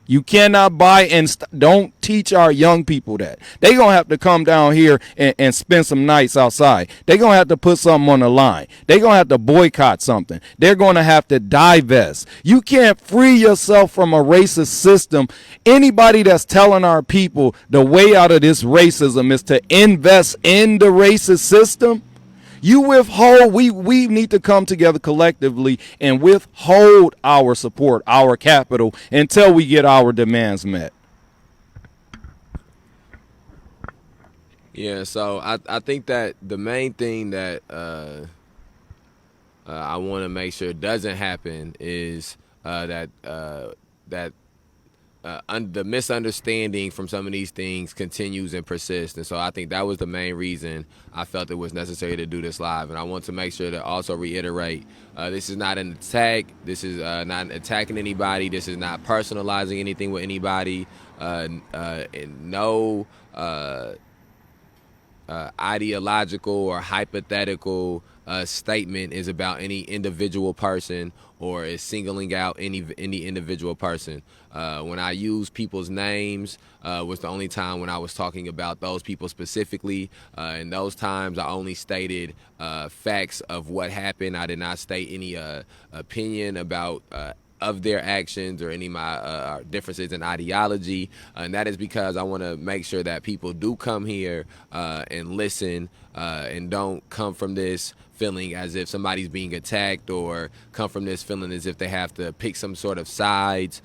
You cannot buy, and don't teach our young people that. They're going to have to come down here and spend some nights outside. They're going to have to put something on the line. They're going to have to boycott something. They're going to have to divest. You can't free yourself from a racist system. Anybody that's telling our people the way out of this racism is to invest in the racist system, you withhold. We need to come together collectively and withhold our support, our capital, until we get our demands met. Yeah, so I think that the main thing that I want to make sure doesn't happen is that the misunderstanding from some of these things continues and persists. And so I think that was the main reason I felt it was necessary to do this live. And I want to make sure to also reiterate, this is not an attack. This is not attacking anybody. This is not personalizing anything with anybody. No ideological or hypothetical statement is about any individual person or is singling out any individual person. When I use people's names was the only time when I was talking about those people specifically. In those times, I only stated facts of what happened. I did not state any opinion about of their actions or any of my differences in ideology. And that is because I want to make sure that people do come here and listen and don't come from this feeling as if somebody's being attacked or come from this feeling as if they have to pick some sort of sides.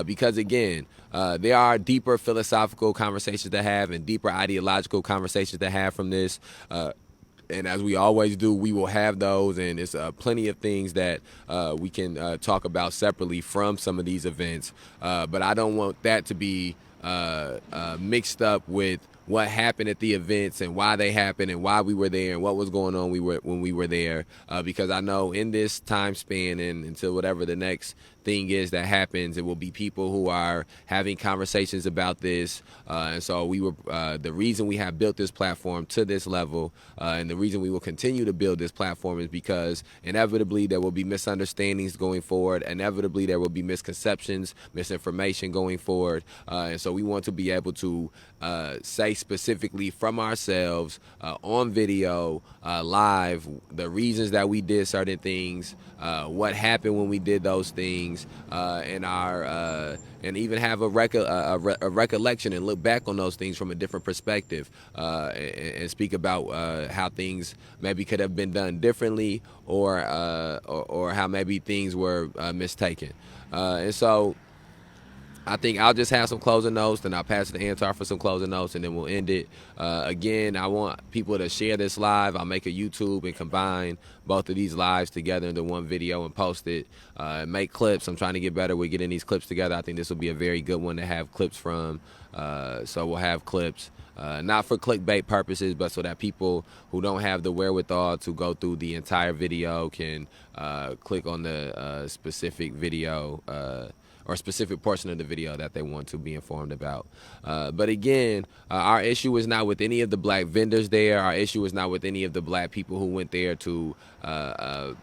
Because again, there are deeper philosophical conversations to have and deeper ideological conversations to have from this. And as we always do, we will have those, and it's plenty of things that we can talk about separately from some of these events. But I don't want that to be mixed up with what happened at the events and why they happened and why we were there and what was going on when we were there. Because I know in this time span and until whatever the next thing is that happens, it will be people who are having conversations about this. And so we were the reason we have built this platform to this level and the reason we will continue to build this platform is because inevitably there will be misunderstandings going forward. Inevitably there will be misconceptions, misinformation going forward. And so we want to be able to say specifically from ourselves on video, live, the reasons that we did certain things, what happened when we did those things, and even have a recollection and look back on those things from a different perspective, and speak about how things maybe could have been done differently, or how maybe things were mistaken, and so. I think I'll just have some closing notes, then I'll pass it to Antar for some closing notes, and then we'll end it. Again, I want people to share this live. I'll make a YouTube and combine both of these lives together into one video and post it. Make clips. I'm trying to get better with getting these clips together. I think this will be a very good one to have clips from. So we'll have clips. Not for clickbait purposes, but so that people who don't have the wherewithal to go through the entire video can click on the specific video or specific portion of the video that they want to be informed about. But again, our issue is not with any of the black vendors there. Our issue is not with any of the black people who went there to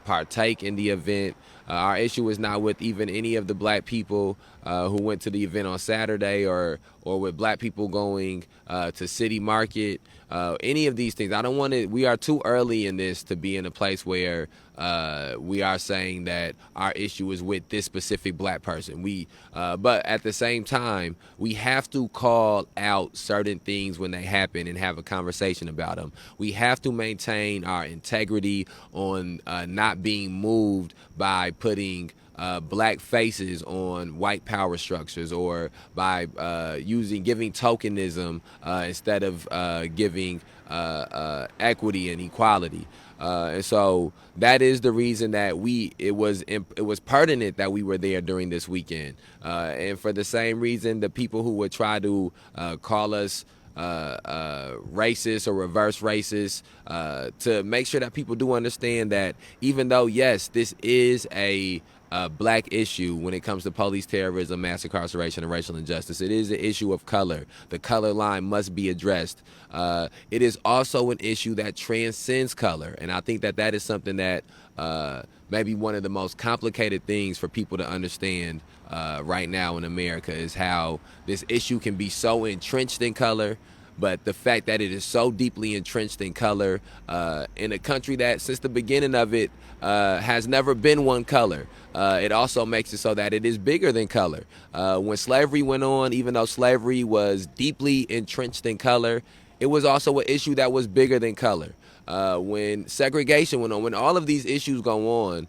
partake in the event. Our issue is not with even any of the black people who went to the event on Saturday, or with black people going to City Market. Any of these things. I don't want to. We are too early in this to be in a place where we are saying that our issue is with this specific black person. But at the same time, we have to call out certain things when they happen and have a conversation about them. We have to maintain our integrity on not being moved by putting black faces on white power structures, or by giving tokenism instead of giving equity and equality. And so that is the reason that it was pertinent that we were there during this weekend. And for the same reason, the people who would try to call us racist or reverse racist, to make sure that people do understand that even though, yes, this is a black issue when it comes to police terrorism, mass incarceration, and racial injustice. It is an issue of color. The color line must be addressed. It is also an issue that transcends color, and I think that is something that may be one of the most complicated things for people to understand right now in America, is how this issue can be so entrenched in color. But the fact that it is so deeply entrenched in color in a country that since the beginning of it has never been one color, it also makes it so that it is bigger than color. When slavery went on, even though slavery was deeply entrenched in color, it was also an issue that was bigger than color. When segregation went on, when all of these issues go on,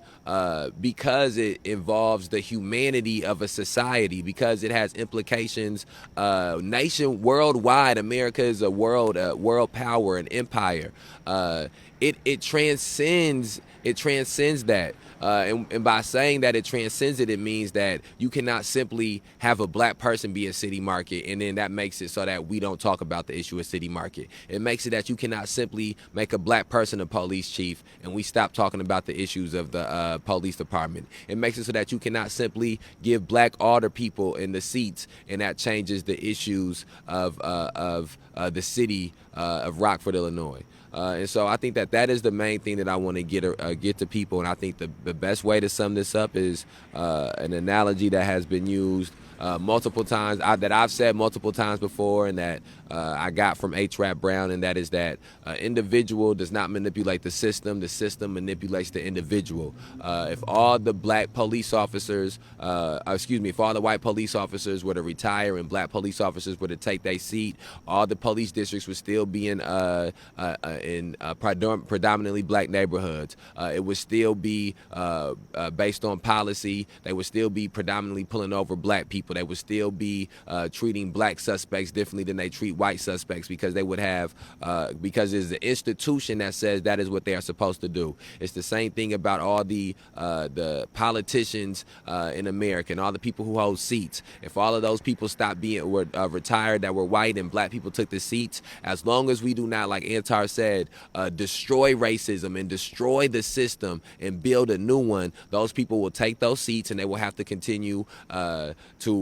because it involves the humanity of a society, because it has implications worldwide. America is a world power, an empire. It transcends that. And by saying that it transcends it, it means that you cannot simply have a black person be a City Market, and then that makes it so that we don't talk about the issue of City Market. It makes it that you cannot simply make a black person a police chief, and we stop talking about the issues of the police department. It makes it so that you cannot simply give black alder people in the seats, and that changes the issues of the city of Rockford, Illinois. And so I think that is the main thing that I want to get to people. And I think the best way to sum this up is an analogy that has been used multiple times, that I've said multiple times before, and that I got from H. Rap Brown, and that is that individual does not manipulate the system manipulates the individual. If all the black police officers, if all the white police officers were to retire and black police officers were to take their seat, all the police districts would still be in predominantly black neighborhoods. It would still be based on policy. They would still be predominantly pulling over black people. They would still be treating black suspects differently than they treat white suspects, because they would have because there's an institution that says that is what they are supposed to do. It's the same thing about all the politicians in America and all the people who hold seats. If all of those people were retired that were white, and black people took the seats, as long as we do not, like Antar said, destroy racism and destroy the system and build a new one, those people will take those seats, and they will have to continue to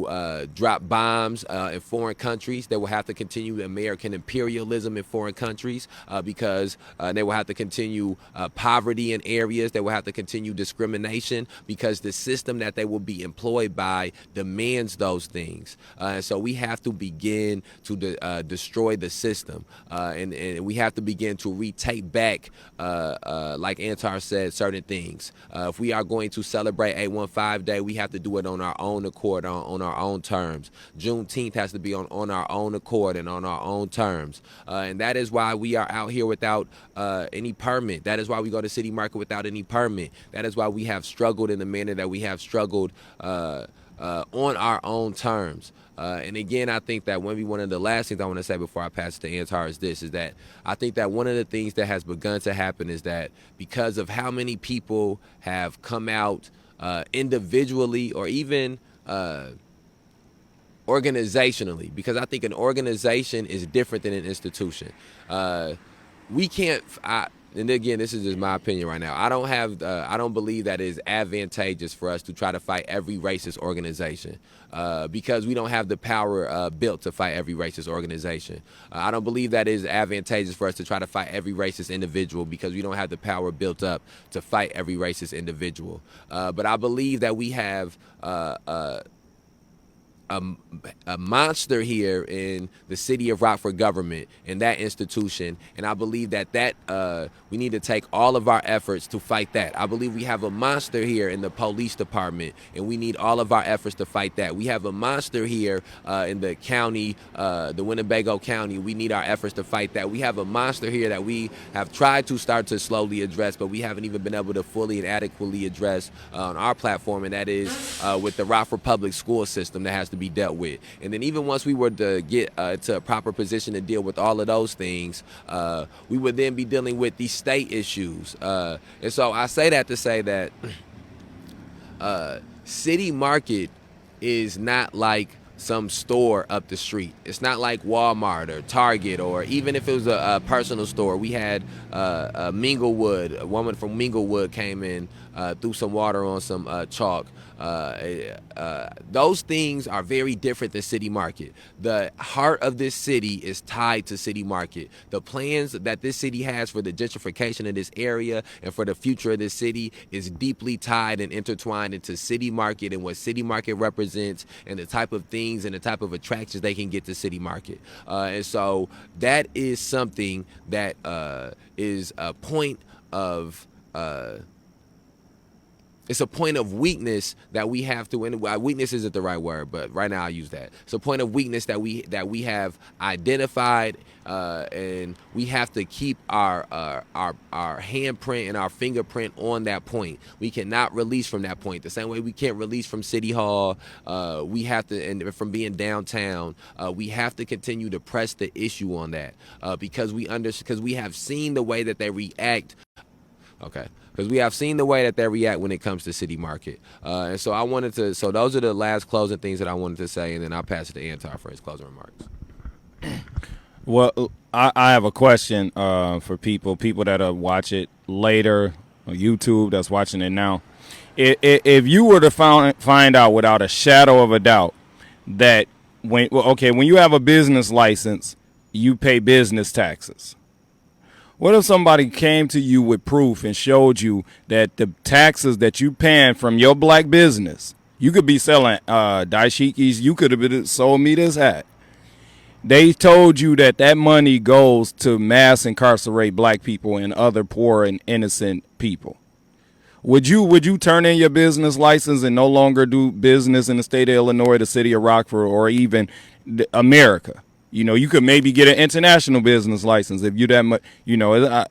drop bombs in foreign countries. They will have to continue American imperialism in foreign countries because they will have to continue poverty in areas. They will have to continue discrimination because the system that they will be employed by demands those things. So we have to begin to destroy the system, and we have to begin to retake back, like Antar said, certain things. If we are going to celebrate 815 Day, we have to do it on our own accord, on our own terms. Juneteenth has to be on our own accord and on our own terms. And that is why we are out here without any permit. That is why we go to City Market without any permit. That is why we have struggled in the manner that we have struggled on our own terms. And again, I think that one of the last things I want to say before I pass it to Antar is that I think that one of the things that has begun to happen is that because of how many people have come out individually or even organizationally, because I think an organization is different than an institution. We can't. And again, this is just my opinion right now. I don't believe that it is advantageous for us to try to fight every racist organization because we don't have the power built to fight every racist organization. I don't believe that it is advantageous for us to try to fight every racist individual because we don't have the power built up to fight every racist individual. But I believe that we have a monster here in the city of Rockford government and that institution, and I believe that we need to take all of our efforts to fight that. I believe we have a monster here in the police department, and we need all of our efforts to fight that. We have a monster here in the county, the Winnebago County. We need our efforts to fight that. We have a monster here that we have tried to start to slowly address, but we haven't even been able to fully and adequately address on our platform, and that is with the Rockford public school system that has to be dealt with. And then even once we were to get to a proper position to deal with all of those things, we would then be dealing with these state issues. And so I say that to say that City Market is not like some store up the street. It's not like Walmart or Target, or even if it was a personal store. We had Minglewood, a woman from Minglewood came in, threw some water on some chalk. Those things are very different than City Market. The heart of this city is tied to City Market. The plans that this city has for the gentrification of this area and for the future of this city is deeply tied and intertwined into City Market and what City Market represents and the type of things and the type of attractions they can get to City Market. And so that is something that is a point of it's a point of weakness that we have to, and weakness isn't the right word, but right now I use that. It's a point of weakness that we have identified, and we have to keep our handprint and our fingerprint on that point. We cannot release from that point. The same way we can't release from City Hall, we have to, and from being downtown, we have to continue to press the issue on that because we have seen the way that they react. Okay. Because we have seen the way that they react when it comes to City Market. And so so those are the last closing things that I wanted to say, and then I'll pass it to Antar for his closing remarks. Well, I have a question for people that watch it later on YouTube that's watching it now. If you were to find out without a shadow of a doubt that when you have a business license, you pay business taxes. What if somebody came to you with proof and showed you that the taxes that you paying from your black business, you could be selling dashikis, you could have sold me this hat. They told you that money goes to mass incarcerate black people and other poor and innocent people. Would you turn in your business license and no longer do business in the state of Illinois, the city of Rockford, or even America? You know, you could maybe get an international business license if you that much. You know,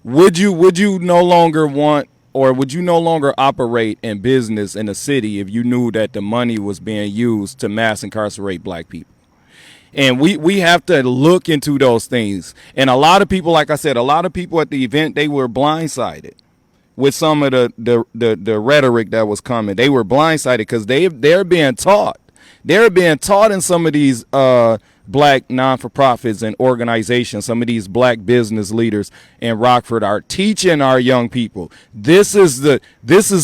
would you no longer want, or would you no longer operate in business in a city if you knew that the money was being used to mass incarcerate black people? And we have to look into those things. And a lot of people, like I said, a lot of people at the event, they were blindsided with some of the rhetoric that was coming. They were blindsided because they're being taught. They're being taught in some of these black non-for-profits and organizations. Some of these black business leaders in Rockford are teaching our young people. This is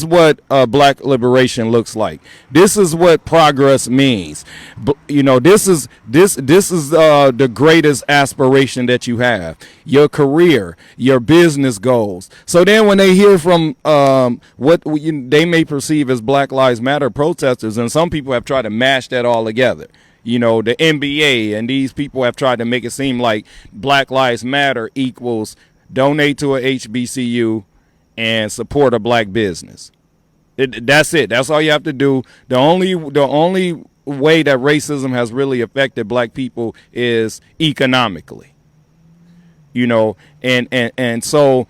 what black liberation looks like. This is what progress means. You know, this is the greatest aspiration that you have. Your career, your business goals. So then when they hear from what they may perceive as Black Lives Matter protesters, and some people have tried to mash that all together. You know, the NBA and these people have tried to make it seem like Black Lives Matter equals donate to a HBCU and support a black business. That's it. That's all you have to do. The only way that racism has really affected black people is economically. You know, and so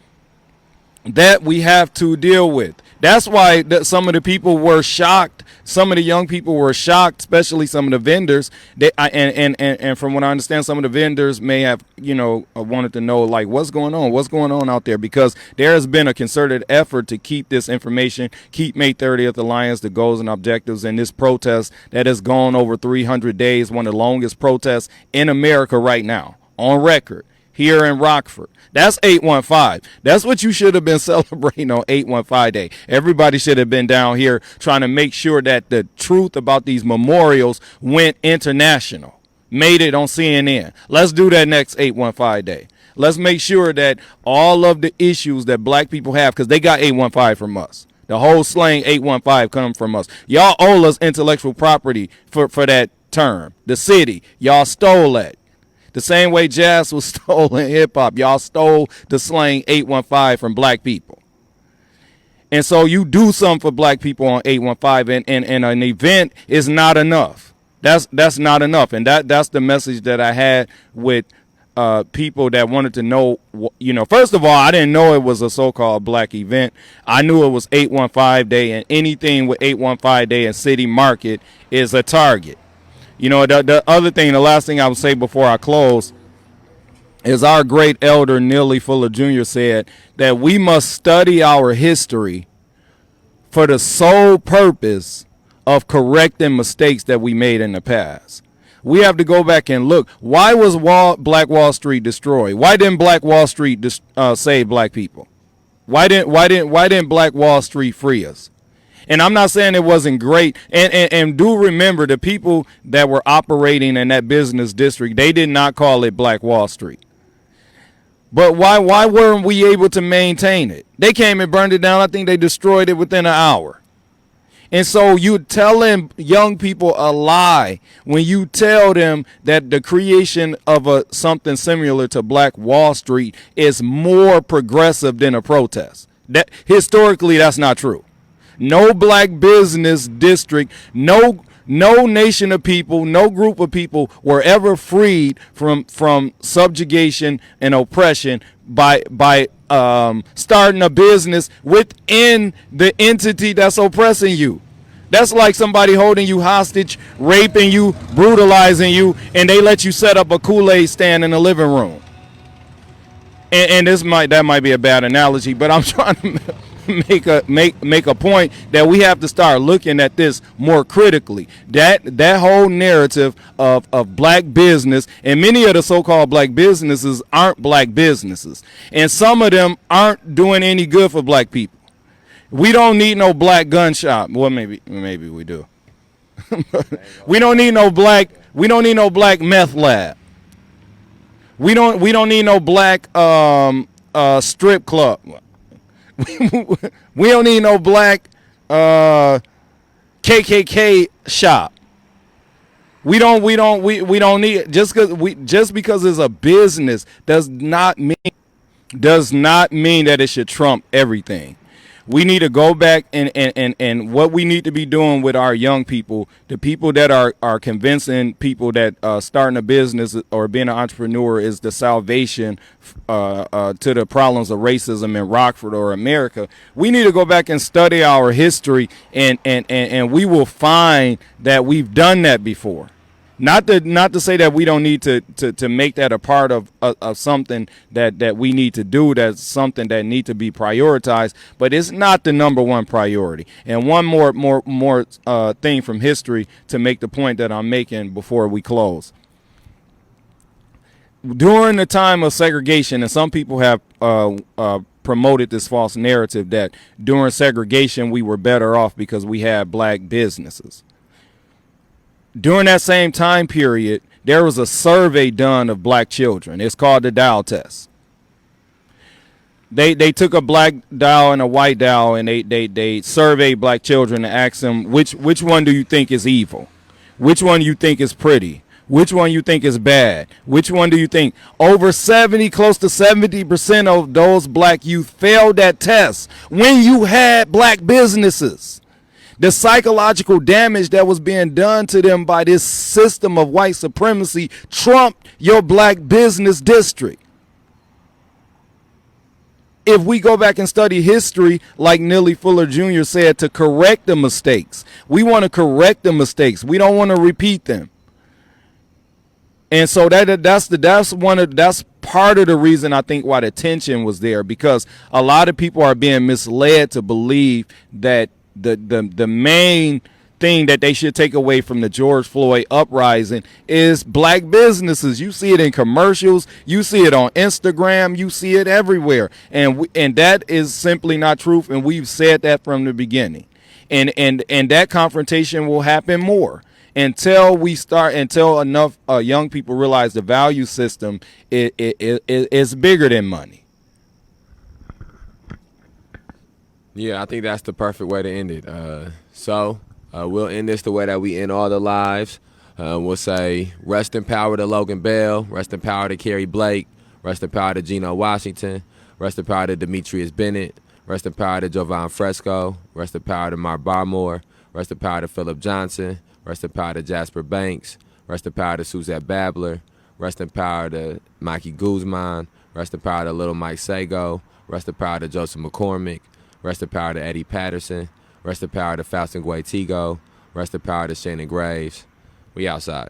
that we have to deal with. That's why some of the people were shocked. Some of the young people were shocked, especially some of the vendors. And from what I understand, some of the vendors may have, wanted to know, like, what's going on out there, because there has been a concerted effort to keep this information, keep May 30th Alliance, the goals and objectives, and this protest that has gone over 300 days, one of the longest protests in America right now, on record, here in Rockford. That's 815. That's what you should have been celebrating on 815 Day. Everybody should have been down here trying to make sure that the truth about these memorials went international, made it on CNN. Let's do that next 815 Day. Let's make sure that all of the issues that black people have, because they got 815 from us. The whole slang 815 come from us. Y'all owe us intellectual property for that term. The city, y'all stole that. The same way jazz was stolen hip hop, y'all stole the slang 815 from black people. And so you do something for black people on 815, and an event is not enough. That's not enough. And that's the message that I had with people that wanted to know, first of all, I didn't know it was a so-called black event. I knew it was 815 Day, and anything with 815 Day and City Market is a target. The other thing, the last thing I would say before I close, is our great elder Neely Fuller Jr. said that we must study our history for the sole purpose of correcting mistakes that we made in the past. We have to go back and look. Why was Black Wall Street destroyed? Why didn't Black Wall Street save black people? Why didn't Black Wall Street free us? And I'm not saying it wasn't great. And do remember, the people that were operating in that business district, they did not call it Black Wall Street. But why weren't we able to maintain it? They came and burned it down. I think they destroyed it within an hour. And so you're telling young people a lie when you tell them that the creation of something similar to Black Wall Street is more progressive than a protest. That historically, that's not true. No black business district, no nation of people, no group of people were ever freed from subjugation and oppression by starting a business within the entity that's oppressing you. That's like somebody holding you hostage, raping you, brutalizing you, and they let you set up a Kool-Aid stand in the living room. And that might be a bad analogy, but I'm trying to make a point that we have to start looking at this more critically. That whole narrative of black business, and many of the so-called black businesses aren't black businesses, and some of them aren't doing any good for black people. We don't need no black gun shop. Well, maybe we do. We don't need no black meth lab. We don't need no black strip club. We don't need no black KKK shop. We don't need, just because it's a business does not mean that it should trump everything. We need to go back and what we need to be doing with our young people, the people that are convincing people that starting a business or being an entrepreneur is the salvation to the problems of racism in Rockford or America. We need to go back and study our history, and we will find that we've done that before. Not to say that we don't need to make that a part of something that we need to do. That's something that need to be prioritized, but it's not the number one priority. And one more thing from history to make the point that I'm making before we close. During the time of segregation, and some people have promoted this false narrative that during segregation we were better off because we had black businesses. During that same time period, there was a survey done of black children. It's called the Dow test. They took a black Dow and a white Dow, and they surveyed black children and asked them, which one do you think is evil? Which one you think is pretty? Which one you think is bad? Which one do you think? Over 70, close to 70% of those black youth failed that test when you had black businesses. The psychological damage that was being done to them by this system of white supremacy trumped your black business district. if we go back and study history, like Neely Fuller Jr. said, to correct the mistakes. We want to correct the mistakes. We don't want to repeat them. And so that's part of the reason I think why the tension was there, because a lot of people are being misled to believe that the main thing that they should take away from the George Floyd uprising is black businesses. You see it in commercials, you see it on Instagram, you see it everywhere, and that is simply not true. And we've said that from the beginning, and that confrontation will happen more until enough young people realize the value system is bigger than money. Yeah, I think that's the perfect way to end it. We'll end this the way that we end all the lives. We'll say rest in power to Logan Bell, rest in power to Kerry Blake, rest in power to Geno Washington, rest in power to Demetrius Bennett, rest in power to Jovan Fresco, rest in power to Mark Barmore, rest in power to Philip Johnson, rest in power to Jasper Banks, rest in power to Suzette Babler, rest in power to Mikey Guzman, rest in power to Little Mike Sago, rest in power to Joseph McCormick, rest in power to Eddie Patterson, rest in power to Faustin Guaitigo, rest in power to Shannon Graves. We outside.